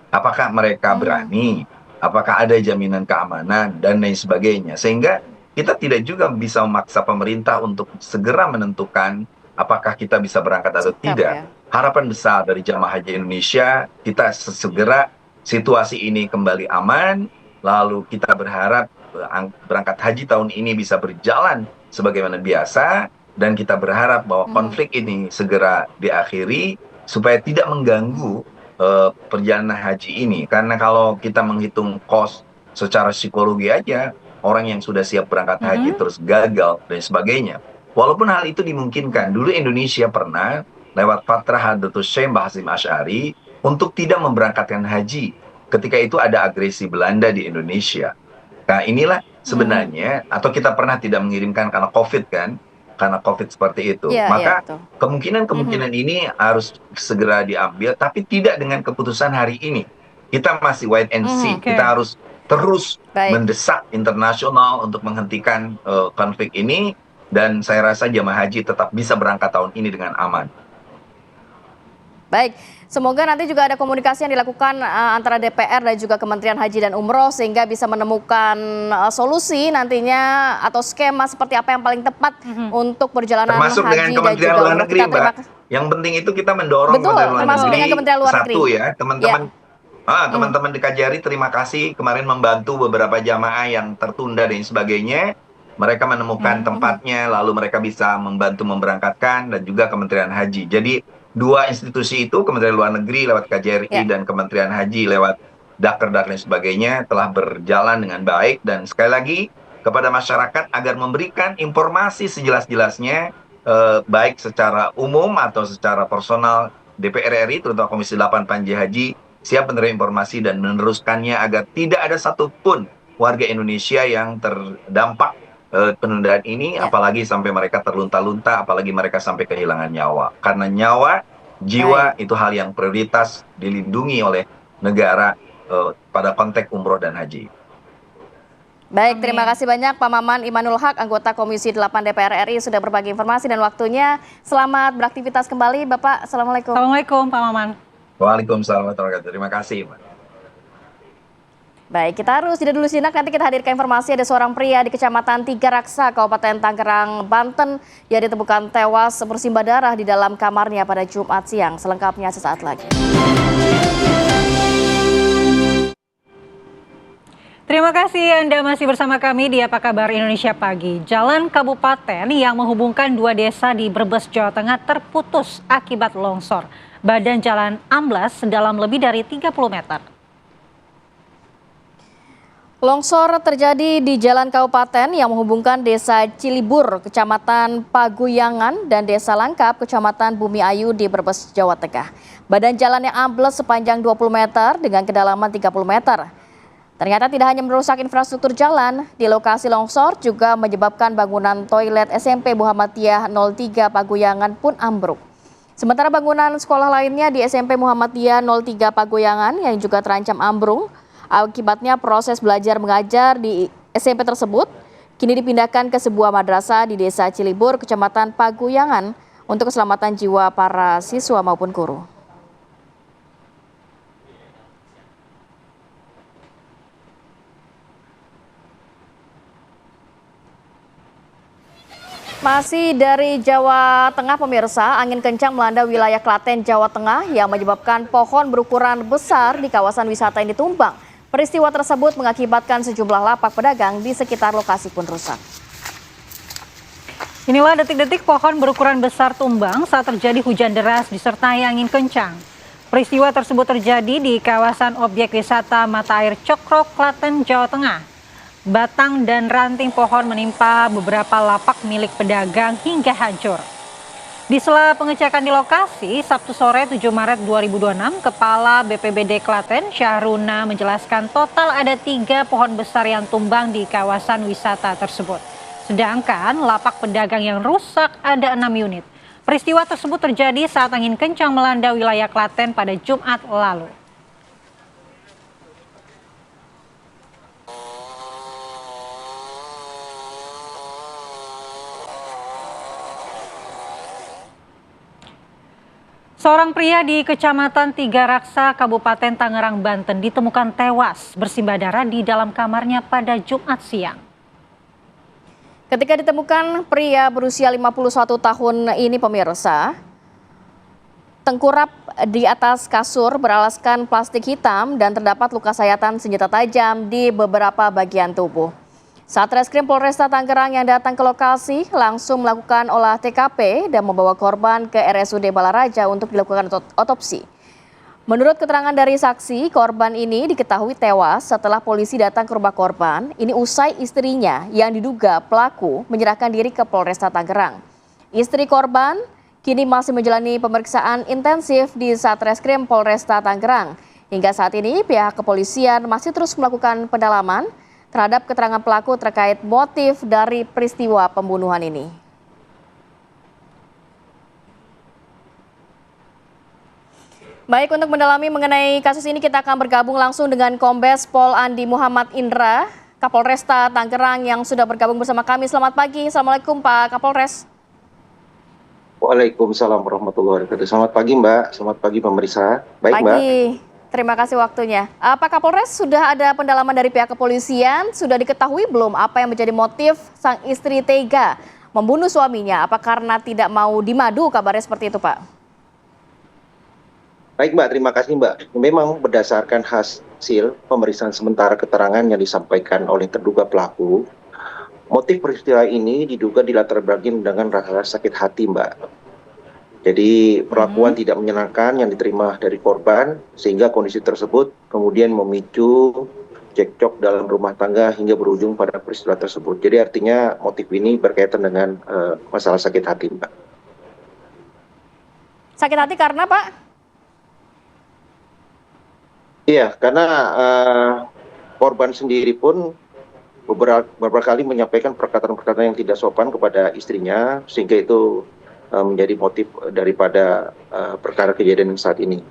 Apakah mereka berani? Apakah ada jaminan keamanan dan lain sebagainya? Sehingga kita tidak juga bisa memaksa pemerintah untuk segera menentukan apakah kita bisa berangkat atau tidak. Harapan besar dari jamaah haji Indonesia, kita segera situasi ini kembali aman, lalu kita berharap berangkat haji tahun ini bisa berjalan sebagaimana biasa, dan kita berharap bahwa konflik ini segera diakhiri supaya tidak mengganggu perjalanan haji ini. Karena kalau kita menghitung cost secara psikologi aja, orang yang sudah siap berangkat haji terus gagal dan sebagainya. Walaupun hal itu dimungkinkan, dulu Indonesia pernah lewat Fatrah Hadratus Syekh Mbah Hasyim Asy'ari untuk tidak memberangkatkan haji ketika itu ada agresi Belanda di Indonesia. Nah, inilah sebenarnya, atau kita pernah tidak mengirimkan karena COVID kan, karena COVID seperti itu. Maka kemungkinan ini harus segera diambil, tapi tidak dengan keputusan hari ini. Kita masih wait and see. Kita harus terus mendesak internasional untuk menghentikan konflik ini, dan saya rasa jemaah haji tetap bisa berangkat tahun ini dengan aman. Baik, semoga nanti juga ada komunikasi yang dilakukan antara DPR dan juga Kementerian Haji dan Umroh sehingga bisa menemukan solusi nantinya atau skema seperti apa yang paling tepat untuk perjalanan termasuk haji dengan Kementerian Luar Negeri, Mbak. Yang penting itu kita mendorong Kementerian Luar Negeri. Satu ya, teman-teman di KJRI, terima kasih kemarin membantu beberapa jamaah yang tertunda dan sebagainya. Mereka menemukan tempatnya, lalu mereka bisa membantu memberangkatkan, dan juga Kementerian Haji. Jadi dua institusi itu, Kementerian Luar Negeri lewat KJRI dan Kementerian Haji lewat Dakar-Dakar dan sebagainya, telah berjalan dengan baik. Dan sekali lagi kepada masyarakat agar memberikan informasi sejelas-jelasnya, baik secara umum atau secara personal. DPR RI, terutama Komisi 8 Panja Haji, siap menerima informasi dan meneruskannya agar tidak ada satupun warga Indonesia yang terdampak penundaan ini, apalagi sampai mereka terlunta-lunta, apalagi mereka sampai kehilangan nyawa. Karena nyawa, jiwa itu hal yang prioritas dilindungi oleh negara pada konteks umroh dan haji. Baik, terima kasih banyak Pak Maman Imanul Haq, anggota Komisi 8 DPR RI sudah berbagi informasi dan waktunya. Selamat beraktivitas kembali, Bapak. Assalamualaikum. Assalamualaikum, Pak Maman. Waalaikumsalam warahmatullahi wabarakatuh. Terima kasih, Pak. Baik, kita harus jeda dulu sinak, nanti kita hadirkan informasi ada seorang pria di Kecamatan Tiga Raksa, Kabupaten Tangerang, Banten yang ditemukan tewas bersimbah darah di dalam kamarnya pada Jumat siang. Selengkapnya sesaat lagi. Terima kasih Anda masih bersama kami di Apa Kabar Indonesia Pagi. Jalan kabupaten yang menghubungkan dua desa di Brebes, Jawa Tengah terputus akibat longsor. Badan jalan amblas sedalam lebih dari 30 meter. Longsor terjadi di Jalan Kabupaten yang menghubungkan Desa Cilibur, Kecamatan Paguyangan, dan Desa Langkap, Kecamatan Bumi Ayu di Brebes, Jawa Tengah. Badan jalan yang ambles sepanjang 20 meter dengan kedalaman 30 meter. Ternyata tidak hanya merusak infrastruktur jalan, di lokasi longsor juga menyebabkan bangunan toilet SMP Muhammadiyah 03 Paguyangan pun ambruk. Sementara bangunan sekolah lainnya di SMP Muhammadiyah 03 Paguyangan yang juga terancam ambruk. Akibatnya proses belajar mengajar di SMP tersebut kini dipindahkan ke sebuah madrasah di Desa Cilibur, Kecamatan Paguyangan untuk keselamatan jiwa para siswa maupun guru. Masih dari Jawa Tengah pemirsa, angin kencang melanda wilayah Klaten, Jawa Tengah yang menyebabkan pohon berukuran besar di kawasan wisata ini tumbang. Peristiwa tersebut mengakibatkan sejumlah lapak pedagang di sekitar lokasi pun rusak. Inilah detik-detik pohon berukuran besar tumbang saat terjadi hujan deras disertai angin kencang. Peristiwa tersebut terjadi di kawasan objek wisata Mata Air Cokro, Klaten, Jawa Tengah. Batang dan ranting pohon menimpa beberapa lapak milik pedagang hingga hancur. Di sela pengecekan di lokasi, Sabtu sore 7 Maret 2026, Kepala BPBD Klaten, Syahruna, menjelaskan total ada 3 pohon besar yang tumbang di kawasan wisata tersebut. Sedangkan lapak pedagang yang rusak ada 6 unit. Peristiwa tersebut terjadi saat angin kencang melanda wilayah Klaten pada Jumat lalu. Seorang pria di Kecamatan Tiga Raksa, Kabupaten Tangerang, Banten ditemukan tewas bersimbah darah di dalam kamarnya pada Jumat siang. Ketika ditemukan, pria berusia 51 tahun ini pemirsa, tengkurap di atas kasur beralaskan plastik hitam dan terdapat luka sayatan senjata tajam di beberapa bagian tubuh. Satreskrim Polresta Tangerang yang datang ke lokasi langsung melakukan olah TKP dan membawa korban ke RSUD Balaraja untuk dilakukan otopsi. Menurut keterangan dari saksi, korban ini diketahui tewas setelah polisi datang ke rumah korban. Ini usai istrinya yang diduga pelaku menyerahkan diri ke Polresta Tangerang. Istri korban kini masih menjalani pemeriksaan intensif di Satreskrim Polresta Tangerang. Hingga saat ini pihak kepolisian masih terus melakukan pendalaman terhadap keterangan pelaku terkait motif dari peristiwa pembunuhan ini. Baik, untuk mendalami mengenai kasus ini kita akan bergabung langsung dengan Kombes Pol Andi Muhammad Indra, Kapolresta Tangerang yang sudah bergabung bersama kami. Selamat pagi, Assalamualaikum Pak Kapolres. Waalaikumsalam warahmatullahi wabarakatuh. Selamat pagi Mbak, selamat pagi pemirsa. Baik Mbak. Terima kasih waktunya. Pak Kapolres, sudah ada pendalaman dari pihak kepolisian, sudah diketahui belum apa yang menjadi motif sang istri tega membunuh suaminya? Apa karena tidak mau dimadu, kabarnya seperti itu Pak? Baik Mbak, terima kasih Mbak. Memang berdasarkan hasil pemeriksaan sementara keterangan yang disampaikan oleh terduga pelaku, motif peristiwa ini diduga dilatar belakangi dengan rasa sakit hati Mbak. Jadi perlakuan tidak menyenangkan yang diterima dari korban sehingga kondisi tersebut kemudian memicu cekcok dalam rumah tangga hingga berujung pada peristiwa tersebut. Jadi artinya motif ini berkaitan dengan masalah sakit hati Mbak. Sakit hati karena Pak? Iya, karena korban sendiri pun beberapa kali menyampaikan perkataan-perkataan yang tidak sopan kepada istrinya sehingga itu menjadi motif daripada perkara kejadian saat ini.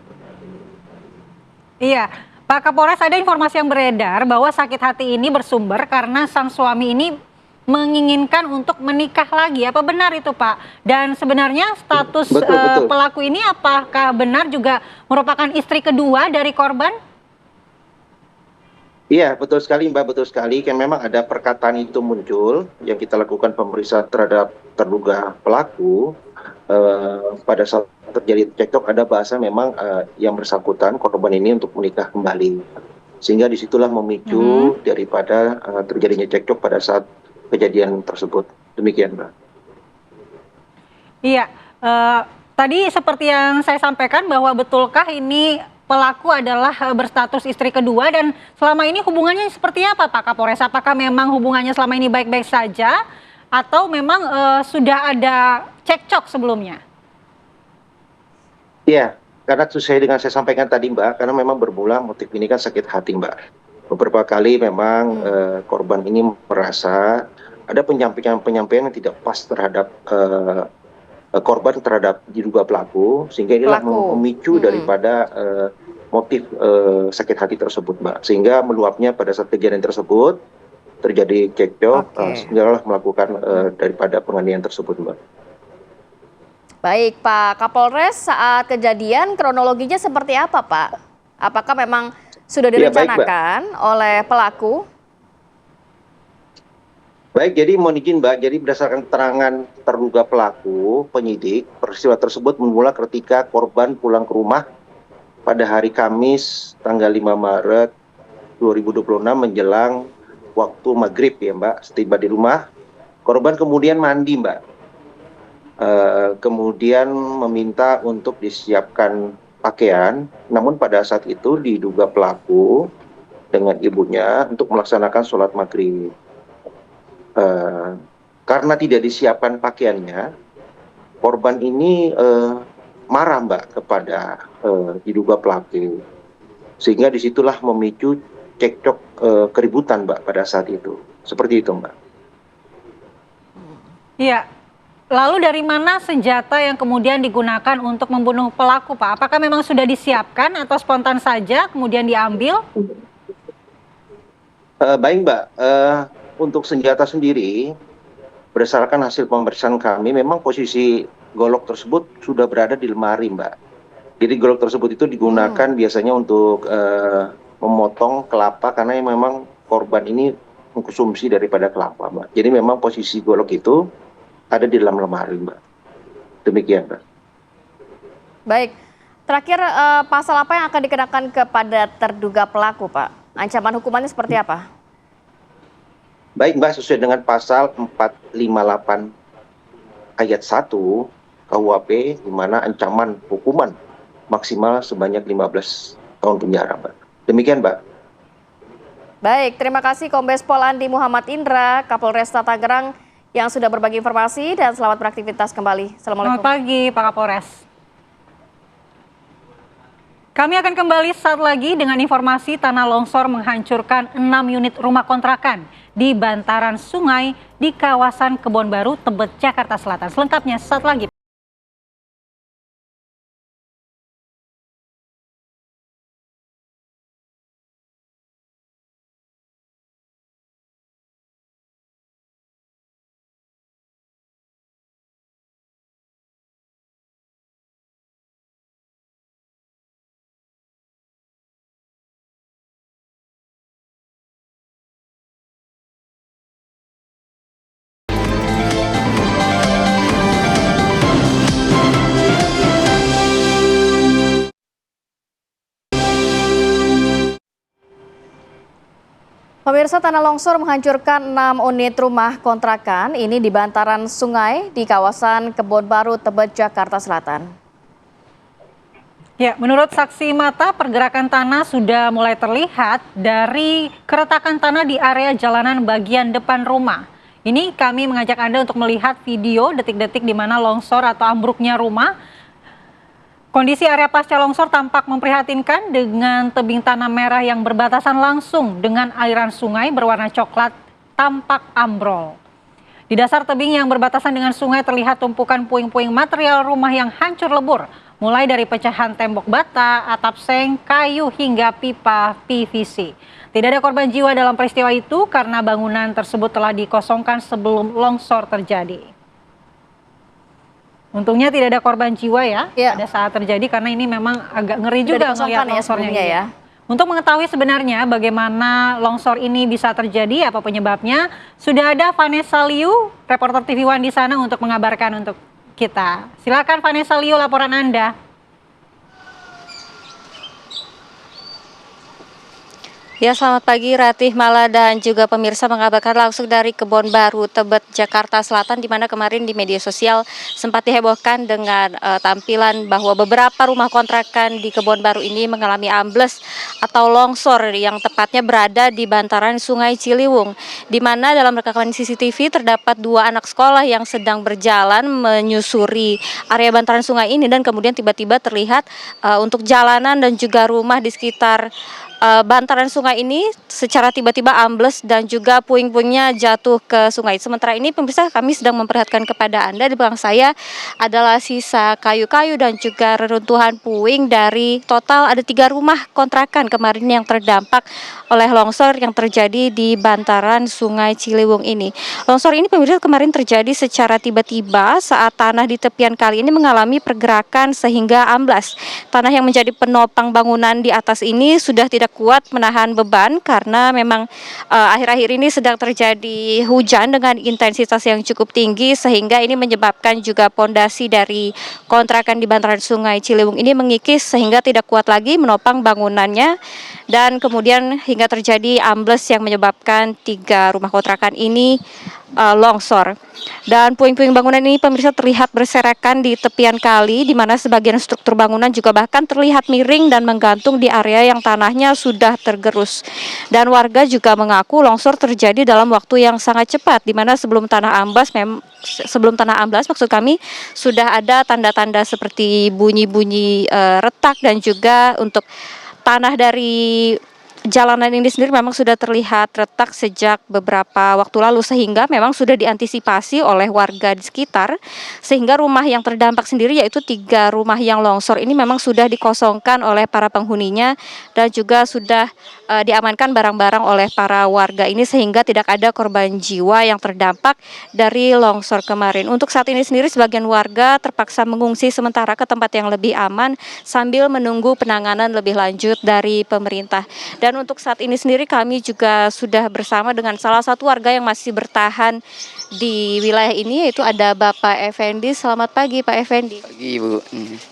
Iya, Pak Kapolres, ada informasi yang beredar bahwa sakit hati ini bersumber karena sang suami ini menginginkan untuk menikah lagi. Apa benar itu Pak? Dan sebenarnya status betul. Pelaku ini apakah benar juga merupakan istri kedua dari korban? Iya, betul sekali Mbak, betul sekali. Kan memang ada perkataan itu muncul yang kita lakukan pemeriksaan terhadap terduga pelaku. Pada saat terjadi cekcok ada bahasa memang yang bersangkutan korban ini untuk menikah kembali. Sehingga disitulah memicu daripada terjadinya cekcok pada saat kejadian tersebut. Demikian Mbak. Iya, tadi seperti yang saya sampaikan bahwa betulkah ini pelaku adalah berstatus istri kedua dan selama ini hubungannya seperti apa Pak Kapolres? Apakah memang hubungannya selama ini baik-baik saja atau memang sudah ada cekcok sebelumnya? Iya, karena sesuai dengan saya sampaikan tadi Mbak, karena memang bermula motif ini kan sakit hati Mbak. Beberapa kali memang korban ini merasa ada penyampaian yang tidak pas terhadap korban terhadap diduga pelaku, sehingga inilah memicu daripada motif sakit hati tersebut Mbak. Sehingga meluapnya pada saat kejadian tersebut terjadi cekcok, sehingga melakukan daripada penganiayaan tersebut Mbak. Baik Pak Kapolres, saat kejadian kronologinya seperti apa Pak? Apakah memang sudah direncanakan oleh pelaku? Baik, jadi mohon izin Mbak, jadi berdasarkan keterangan terduga pelaku, penyidik, peristiwa tersebut bermula ketika korban pulang ke rumah pada hari Kamis tanggal 5 Maret 2026 menjelang waktu maghrib ya Mbak. Setiba di rumah, korban kemudian mandi Mbak. Kemudian meminta untuk disiapkan pakaian, namun pada saat itu diduga pelaku dengan ibunya untuk melaksanakan sholat maghrib. Karena tidak disiapkan pakaiannya, korban ini marah Mbak kepada diduga pelaku, sehingga disitulah memicu cekcok keributan Mbak pada saat itu, seperti itu Mbak. Iya, lalu dari mana senjata yang kemudian digunakan untuk membunuh pelaku Pak? Apakah memang sudah disiapkan atau spontan saja kemudian diambil? Baik Mbak, untuk senjata sendiri, berdasarkan hasil pemeriksaan kami, memang posisi golok tersebut sudah berada di lemari, Mbak. Jadi golok tersebut itu digunakan biasanya untuk memotong kelapa, karena memang korban ini mengkonsumsi daripada kelapa, Mbak. Jadi memang posisi golok itu ada di dalam lemari, Mbak. Demikian, Mbak. Baik, terakhir pasal apa yang akan dikenakan kepada terduga pelaku, Pak? Ancaman hukumannya seperti apa? Baik Mbak, sesuai dengan pasal 458 ayat 1 KUHP, di mana ancaman hukuman maksimal sebanyak 15 tahun penjara Mbak. Demikian Mbak. Baik, terima kasih Kombes Pol Andi Muhammad Indra, Kapolresta Tangerang yang sudah berbagi informasi dan selamat beraktivitas kembali. Assalamualaikum. Selamat pagi Pak Kapolres. Kami akan kembali saat lagi dengan informasi tanah longsor menghancurkan 6 unit rumah kontrakan di bantaran sungai di kawasan Kebon Baru, Tebet, Jakarta Selatan. Selengkapnya saat lagi. Pemirsa, tanah longsor menghancurkan 6 unit rumah kontrakan ini di bantaran sungai di kawasan Kebon Baru, Tebet, Jakarta Selatan. Ya, menurut saksi mata, pergerakan tanah sudah mulai terlihat dari keretakan tanah di area jalanan bagian depan rumah. Ini kami mengajak Anda untuk melihat video detik-detik di mana longsor atau ambruknya rumah. Kondisi area pasca longsor tampak memprihatinkan dengan tebing tanah merah yang berbatasan langsung dengan aliran sungai berwarna coklat tampak ambrol. Di dasar tebing yang berbatasan dengan sungai terlihat tumpukan puing-puing material rumah yang hancur lebur, mulai dari pecahan tembok bata, atap seng, kayu hingga pipa PVC. Tidak ada korban jiwa dalam peristiwa itu karena bangunan tersebut telah dikosongkan sebelum longsor terjadi. Untungnya tidak ada korban jiwa ya pada saat terjadi, karena ini memang agak ngeri juga melihat longsornya ya. Untuk mengetahui sebenarnya bagaimana longsor ini bisa terjadi, apa penyebabnya, sudah ada Vanessa Liu, reporter TV One di sana untuk mengabarkan untuk kita. Silakan Vanessa Liu, laporan Anda. Ya, selamat pagi Ratih, Mala, dan juga pemirsa, mengabarkan langsung dari Kebon Baru, Tebet, Jakarta Selatan, di mana kemarin di media sosial sempat dihebohkan dengan tampilan bahwa beberapa rumah kontrakan di Kebon Baru ini mengalami ambles atau longsor yang tepatnya berada di bantaran Sungai Ciliwung, di mana dalam rekaman CCTV terdapat 2 anak sekolah yang sedang berjalan menyusuri area bantaran sungai ini, dan kemudian tiba-tiba terlihat untuk jalanan dan juga rumah di sekitar bantaran sungai ini secara tiba-tiba ambles dan juga puing-puingnya jatuh ke sungai. Sementara ini pemirsa, kami sedang memperlihatkan kepada Anda di belakang saya adalah sisa kayu-kayu dan juga reruntuhan puing dari total ada 3 rumah kontrakan kemarin yang terdampak oleh longsor yang terjadi di bantaran Sungai Ciliwung ini. Longsor ini pemirsa kemarin terjadi secara tiba-tiba saat tanah di tepian kali ini mengalami pergerakan sehingga amblas. Tanah yang menjadi penopang bangunan di atas ini sudah tidak kuat menahan beban karena memang akhir-akhir ini sedang terjadi hujan dengan intensitas yang cukup tinggi, sehingga ini menyebabkan juga pondasi dari kontrakan di bantaran Sungai Ciliwung ini mengikis sehingga tidak kuat lagi menopang bangunannya, dan kemudian hingga terjadi ambles yang menyebabkan 3 rumah kontrakan ini longsor. Dan puing-puing bangunan ini pemirsa terlihat berserakan di tepian kali, di mana sebagian struktur bangunan juga bahkan terlihat miring dan menggantung di area yang tanahnya sudah tergerus. Dan warga juga mengaku longsor terjadi dalam waktu yang sangat cepat, di mana sebelum tanah amblas maksud kami sudah ada tanda-tanda seperti bunyi-bunyi retak, dan juga untuk tanah dari jalanan ini sendiri memang sudah terlihat retak sejak beberapa waktu lalu, sehingga memang sudah diantisipasi oleh warga di sekitar, sehingga rumah yang terdampak sendiri yaitu 3 rumah yang longsor ini memang sudah dikosongkan oleh para penghuninya, dan juga sudah diamankan barang-barang oleh para warga ini, sehingga tidak ada korban jiwa yang terdampak dari longsor kemarin. Untuk saat ini sendiri sebagian warga terpaksa mengungsi sementara ke tempat yang lebih aman sambil menunggu penanganan lebih lanjut dari pemerintah. Dan untuk saat ini sendiri kami juga sudah bersama dengan salah satu warga yang masih bertahan di wilayah ini, yaitu ada Bapak Effendi. Selamat pagi Pak Effendi. Pagi Ibu.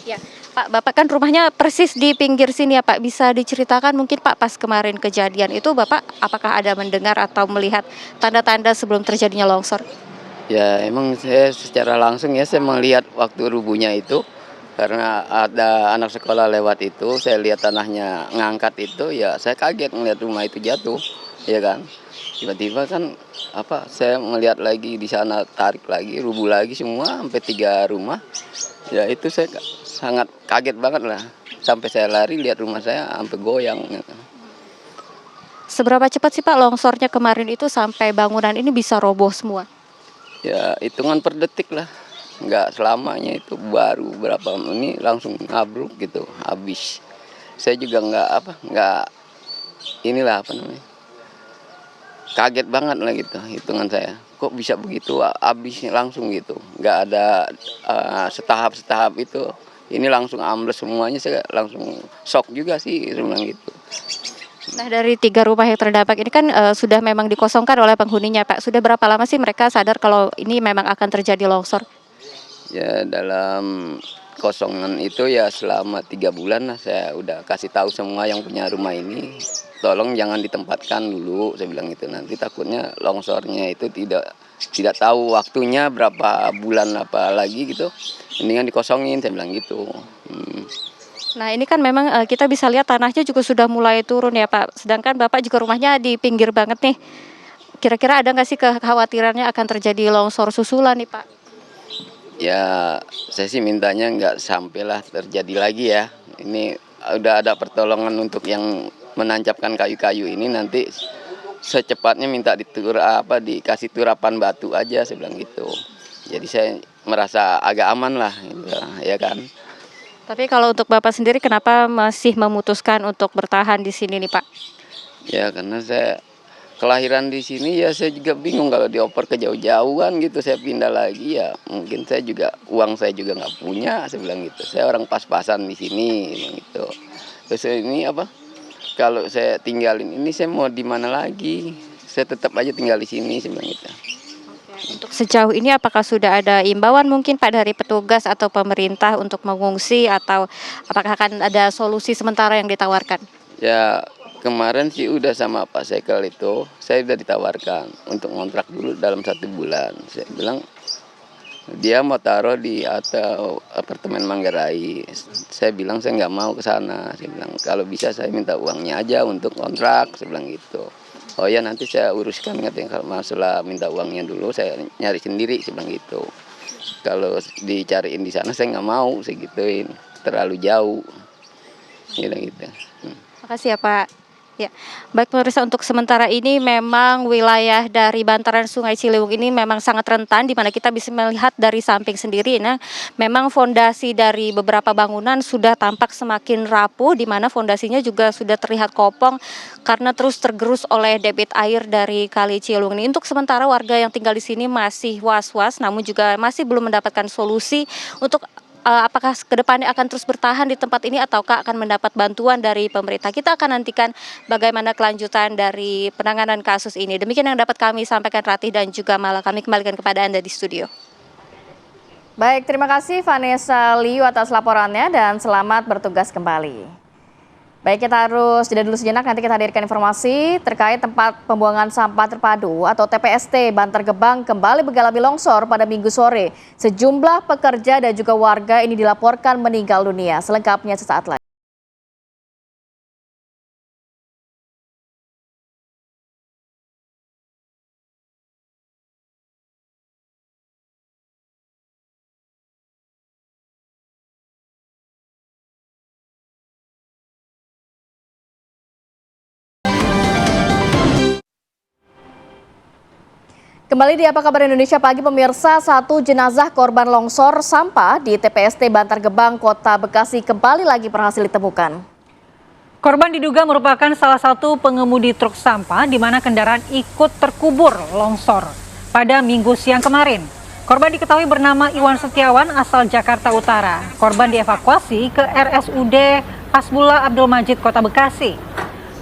Ya, Pak, Bapak kan rumahnya persis di pinggir sini ya Pak. Bisa diceritakan mungkin Pak, pas kemarin kejadian itu Bapak apakah ada mendengar atau melihat tanda-tanda sebelum terjadinya longsor? Ya emang saya secara langsung ya saya melihat waktu rubuhnya itu, karena ada anak sekolah lewat itu, saya lihat tanahnya ngangkat itu, ya saya kaget melihat rumah itu jatuh, ya kan. Tiba-tiba kan saya melihat lagi di sana, tarik lagi, rubuh lagi semua sampai 3 rumah. Ya itu saya sangat kaget banget lah, sampai saya lari lihat rumah saya sampai goyang. Seberapa cepat sih Pak longsornya kemarin itu sampai bangunan ini bisa roboh semua? Ya hitungan per detik lah. Nggak selamanya, itu baru berapa menit langsung ngabruk gitu, habis. Saya juga kaget banget lah gitu, hitungan saya. Kok bisa begitu, habisnya langsung gitu, nggak ada setahap-setahap itu. Ini langsung ambles semuanya, saya langsung shock juga sih, bilang gitu. Nah, dari 3 rumah yang terdampak ini kan sudah memang dikosongkan oleh penghuninya Pak. Sudah berapa lama sih mereka sadar kalau ini memang akan terjadi longsor? Ya dalam kosongan itu ya selama 3 bulan lah saya udah kasih tahu semua yang punya rumah ini, tolong jangan ditempatkan dulu, saya bilang gitu, nanti takutnya longsornya itu tidak tahu waktunya berapa bulan apa lagi gitu, mendingan dikosongin, saya bilang gitu. Nah ini kan memang kita bisa lihat tanahnya juga sudah mulai turun ya Pak, sedangkan Bapak juga rumahnya di pinggir banget nih. Kira-kira ada nggak sih kekhawatirannya akan terjadi longsor susulan nih Pak? Ya saya sih mintanya nggak sampailah terjadi lagi ya. Ini udah ada pertolongan untuk yang menancapkan kayu-kayu ini, nanti secepatnya minta dikasih turapan batu aja, saya bilang gitu. Jadi saya merasa agak aman lah, ya kan. Tapi kalau untuk Bapak sendiri kenapa masih memutuskan untuk bertahan di sini nih Pak? Ya karena saya kelahiran di sini, ya saya juga bingung kalau dioper ke jauh-jauhan gitu, saya pindah lagi ya mungkin uang saya juga nggak punya, saya bilang gitu. Saya orang pas-pasan di sini gitu. Terus ini kalau saya tinggalin ini saya mau di mana lagi? Saya tetap aja tinggal di sini, saya bilang gitu. Untuk sejauh ini apakah sudah ada imbauan mungkin Pak dari petugas atau pemerintah untuk mengungsi, atau apakah akan ada solusi sementara yang ditawarkan? Ya kemarin sih udah sama Pak Sekel itu, saya udah ditawarkan untuk ngontrak dulu dalam 1 bulan. Saya bilang dia mau taruh di atau apartemen Manggarai. Saya bilang saya nggak mau ke sana. Saya bilang kalau bisa saya minta uangnya aja untuk kontrak. Saya bilang gitu. Oh ya nanti saya uruskan, katanya, kalau masalah minta uangnya dulu saya nyari sendiri, saya bilang gitu. Kalau dicariin di sana saya nggak mau, saya gituin, terlalu jauh, gitu. Makasih ya Pak. Ya, baik pemirsa, untuk sementara ini memang wilayah dari bantaran Sungai Ciliwung ini memang sangat rentan, di mana kita bisa melihat dari samping sendiri. Nah, memang fondasi dari beberapa bangunan sudah tampak semakin rapuh, di mana fondasinya juga sudah terlihat kopong karena terus tergerus oleh debit air dari Kali Ciliwung ini. Untuk sementara warga yang tinggal di sini masih was-was, namun juga masih belum mendapatkan solusi untuk apakah kedepannya akan terus bertahan di tempat ini ataukah akan mendapat bantuan dari pemerintah. Kita akan nantikan bagaimana kelanjutan dari penanganan kasus ini. Demikian yang dapat kami sampaikan, Ratih dan juga Mala. Kami kembalikan kepada Anda di studio. Baik, terima kasih Vanessa Liu atas laporannya dan selamat bertugas kembali. Baik, kita harus jeda dulu sejenak, nanti kita hadirkan informasi terkait tempat pembuangan sampah terpadu atau TPST Bantar Gebang kembali mengalami longsor pada Minggu sore. Sejumlah pekerja dan juga warga ini dilaporkan meninggal dunia. Selengkapnya sesaat lagi. Kembali di Apa Kabar Indonesia Pagi, pemirsa, 1 jenazah korban longsor sampah di TPST Bantar Gebang, Kota Bekasi kembali lagi berhasil ditemukan. Korban diduga merupakan salah satu pengemudi truk sampah di mana kendaraan ikut terkubur longsor pada Minggu siang kemarin. Korban diketahui bernama Iwan Setiawan asal Jakarta Utara. Korban dievakuasi ke RSUD Hasbullah Abdul Majid Kota Bekasi.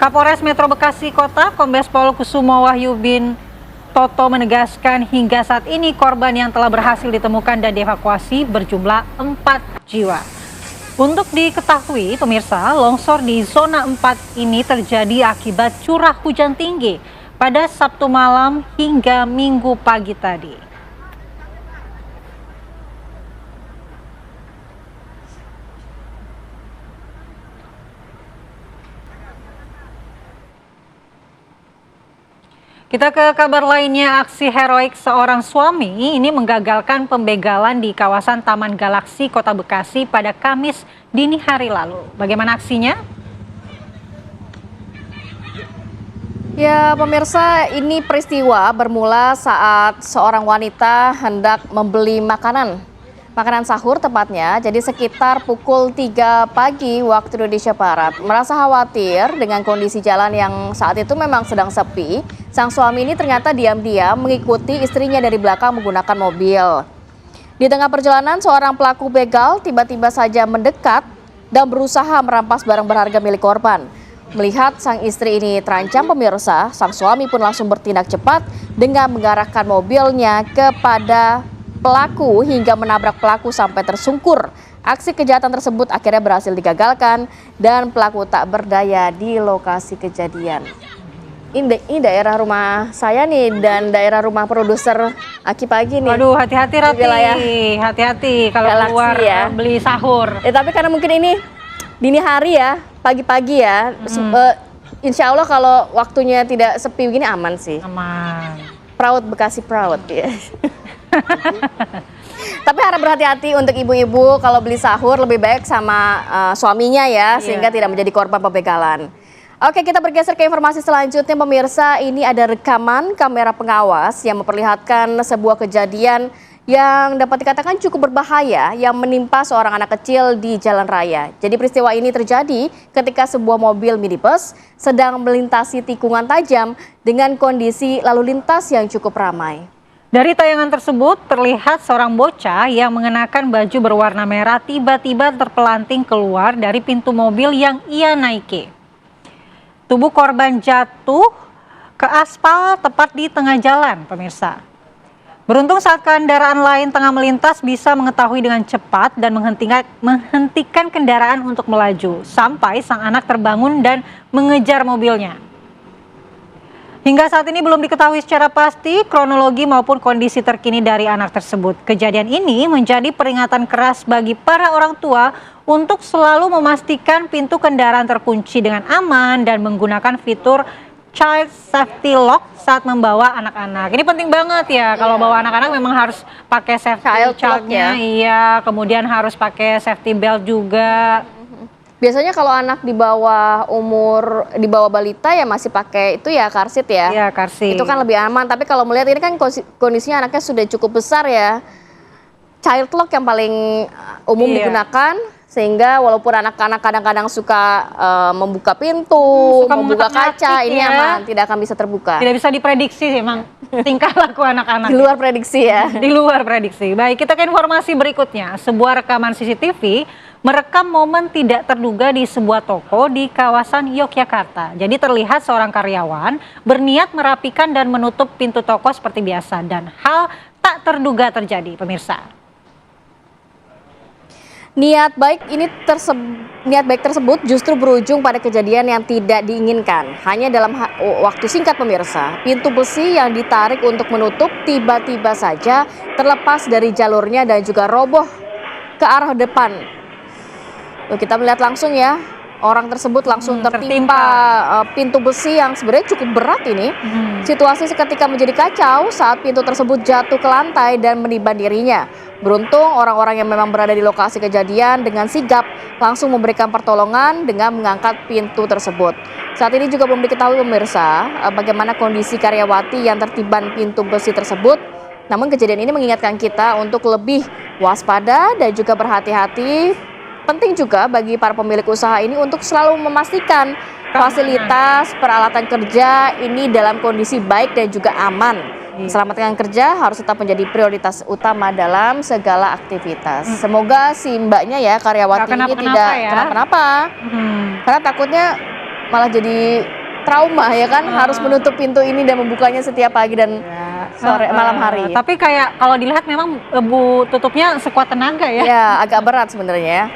Kapolres Metro Bekasi Kota Kombes Pol Kusumo Wahyu bin Toto menegaskan hingga saat ini korban yang telah berhasil ditemukan dan dievakuasi berjumlah 4 jiwa. Untuk diketahui pemirsa, longsor di zona 4 ini terjadi akibat curah hujan tinggi pada Sabtu malam hingga Minggu pagi tadi. Kita ke kabar lainnya, aksi heroik seorang suami ini menggagalkan pembegalan di kawasan Taman Galaksi Kota Bekasi pada Kamis dini hari lalu. Bagaimana aksinya? Ya pemirsa, ini peristiwa bermula saat seorang wanita hendak membeli makanan sahur tepatnya, jadi sekitar pukul 3 pagi waktu Indonesia Barat. Merasa khawatir dengan kondisi jalan yang saat itu memang sedang sepi, sang suami ini ternyata diam-diam mengikuti istrinya dari belakang menggunakan mobil. Di tengah perjalanan, seorang pelaku begal tiba-tiba saja mendekat dan berusaha merampas barang berharga milik korban. Melihat sang istri ini terancam pemirsa, sang suami pun langsung bertindak cepat dengan mengarahkan mobilnya kepada pelaku hingga menabrak pelaku sampai tersungkur. Aksi kejahatan tersebut akhirnya berhasil digagalkan dan pelaku tak berdaya di lokasi kejadian. Ini daerah rumah saya nih dan daerah rumah produser Aki Pagi nih. Waduh, hati-hati Rati, hati-hati kalau keluar ya, beli sahur. Tapi karena mungkin ini dini hari ya, pagi-pagi ya, insya Allah kalau waktunya tidak sepi begini aman sih. Aman. Proud Bekasi proud ya. Tapi harap berhati-hati untuk ibu-ibu kalau beli sahur lebih baik sama suaminya ya, sehingga tidak menjadi korban pembegalan. Oke, kita bergeser ke informasi selanjutnya pemirsa. Ini ada rekaman kamera pengawas yang memperlihatkan sebuah kejadian yang dapat dikatakan cukup berbahaya yang menimpa seorang anak kecil di jalan raya. Jadi peristiwa ini terjadi ketika sebuah mobil minibus sedang melintasi tikungan tajam dengan kondisi lalu lintas yang cukup ramai. Dari tayangan tersebut terlihat seorang bocah yang mengenakan baju berwarna merah tiba-tiba terpelanting keluar dari pintu mobil yang ia naiki. Tubuh korban jatuh ke aspal tepat di tengah jalan, pemirsa. Beruntung saat kendaraan lain tengah melintas bisa mengetahui dengan cepat dan menghentikan kendaraan untuk melaju sampai sang anak terbangun dan mengejar mobilnya. Hingga saat ini belum diketahui secara pasti kronologi maupun kondisi terkini dari anak tersebut. Kejadian ini menjadi peringatan keras bagi para orang tua untuk selalu memastikan pintu kendaraan terkunci dengan aman dan menggunakan fitur child safety lock saat membawa anak-anak. Ini penting banget ya, kalau bawa anak-anak memang harus pakai safety child-nya, iya, kemudian harus pakai safety belt juga. Biasanya kalau anak di bawah balita ya masih pakai itu ya car seat ya. Iya, car seat. Itu kan lebih aman, tapi kalau melihat ini kan kondisinya anaknya sudah cukup besar ya. Child lock yang paling umum digunakan, sehingga walaupun anak-anak kadang-kadang suka membuka pintu, membuka kaca, ini aman, tidak akan bisa terbuka. Tidak bisa diprediksi emang tingkah laku anak-anak. Di luar prediksi ya. Di luar prediksi. Baik, kita ke informasi berikutnya. Sebuah rekaman CCTV merekam momen tidak terduga di sebuah toko di kawasan Yogyakarta. Jadi terlihat seorang karyawan berniat merapikan dan menutup pintu toko seperti biasa dan hal tak terduga terjadi, pemirsa. Niat baik tersebut justru berujung pada kejadian yang tidak diinginkan. Hanya dalam waktu singkat, pemirsa, pintu besi yang ditarik untuk menutup tiba-tiba saja terlepas dari jalurnya dan juga roboh ke arah depan. Kita melihat langsung ya, orang tersebut langsung tertimpa pintu besi yang sebenarnya cukup berat ini. Situasi seketika menjadi kacau saat pintu tersebut jatuh ke lantai dan menimpa dirinya. Beruntung orang-orang yang memang berada di lokasi kejadian dengan sigap langsung memberikan pertolongan dengan mengangkat pintu tersebut. Saat ini juga belum diketahui, pemirsa, bagaimana kondisi karyawati yang tertiban pintu besi tersebut. Namun kejadian ini mengingatkan kita untuk lebih waspada dan juga berhati-hati. Penting juga bagi para pemilik usaha ini untuk selalu memastikan fasilitas peralatan kerja ini dalam kondisi baik dan juga aman. Keselamatan kerja harus tetap menjadi prioritas utama dalam segala aktivitas. Semoga si mbaknya ya, karyawati ini tidak kenapa-napa. Karena takutnya malah jadi trauma ya kan, harus menutup pintu ini dan membukanya setiap pagi dan sore malam hari. Tapi kayak kalau dilihat memang Bu tutupnya sekuat tenaga ya. Ya, agak berat sebenarnya ya.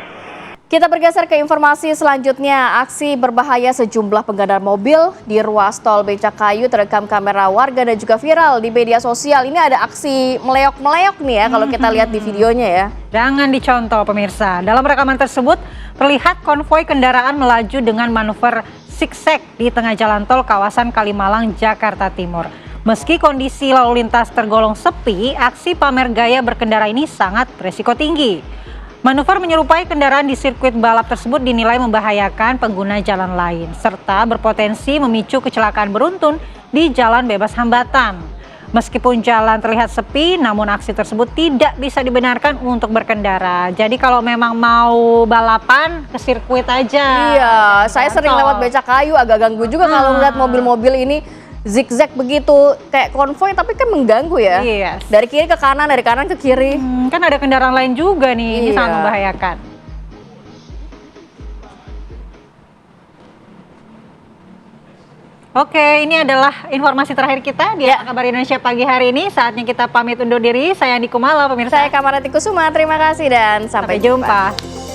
Kita bergeser ke informasi selanjutnya. Aksi berbahaya sejumlah pengendara mobil di ruas tol Becakayu terekam kamera warga dan juga viral di media sosial. Ini ada aksi meleok-meleok nih ya kalau kita lihat di videonya ya. Jangan dicontoh, pemirsa. Dalam rekaman tersebut terlihat konvoi kendaraan melaju dengan manuver zigzag di tengah jalan tol kawasan Kalimalang, Jakarta Timur. Meski kondisi lalu lintas tergolong sepi, aksi pamer gaya berkendara ini sangat beresiko tinggi. Manuver menyerupai kendaraan di sirkuit balap tersebut dinilai membahayakan pengguna jalan lain, serta berpotensi memicu kecelakaan beruntun di jalan bebas hambatan. Meskipun jalan terlihat sepi, namun aksi tersebut tidak bisa dibenarkan untuk berkendara. Jadi kalau memang mau balapan, ke sirkuit aja. Iya, saya sering lewat Becakayu, agak ganggu juga kalau melihat mobil-mobil ini zigzag begitu, kayak konvoi tapi kan mengganggu ya. Yes. Dari kiri ke kanan, dari kanan ke kiri. Kan ada kendaraan lain juga nih, ini sangat membahayakan. Oke, ini adalah informasi terakhir kita di Kabar Indonesia pagi hari ini. Saatnya kita pamit undur diri. Saya Andi Kumala, pemirsa. Saya Kamarati Kusuma, terima kasih dan sampai jumpa.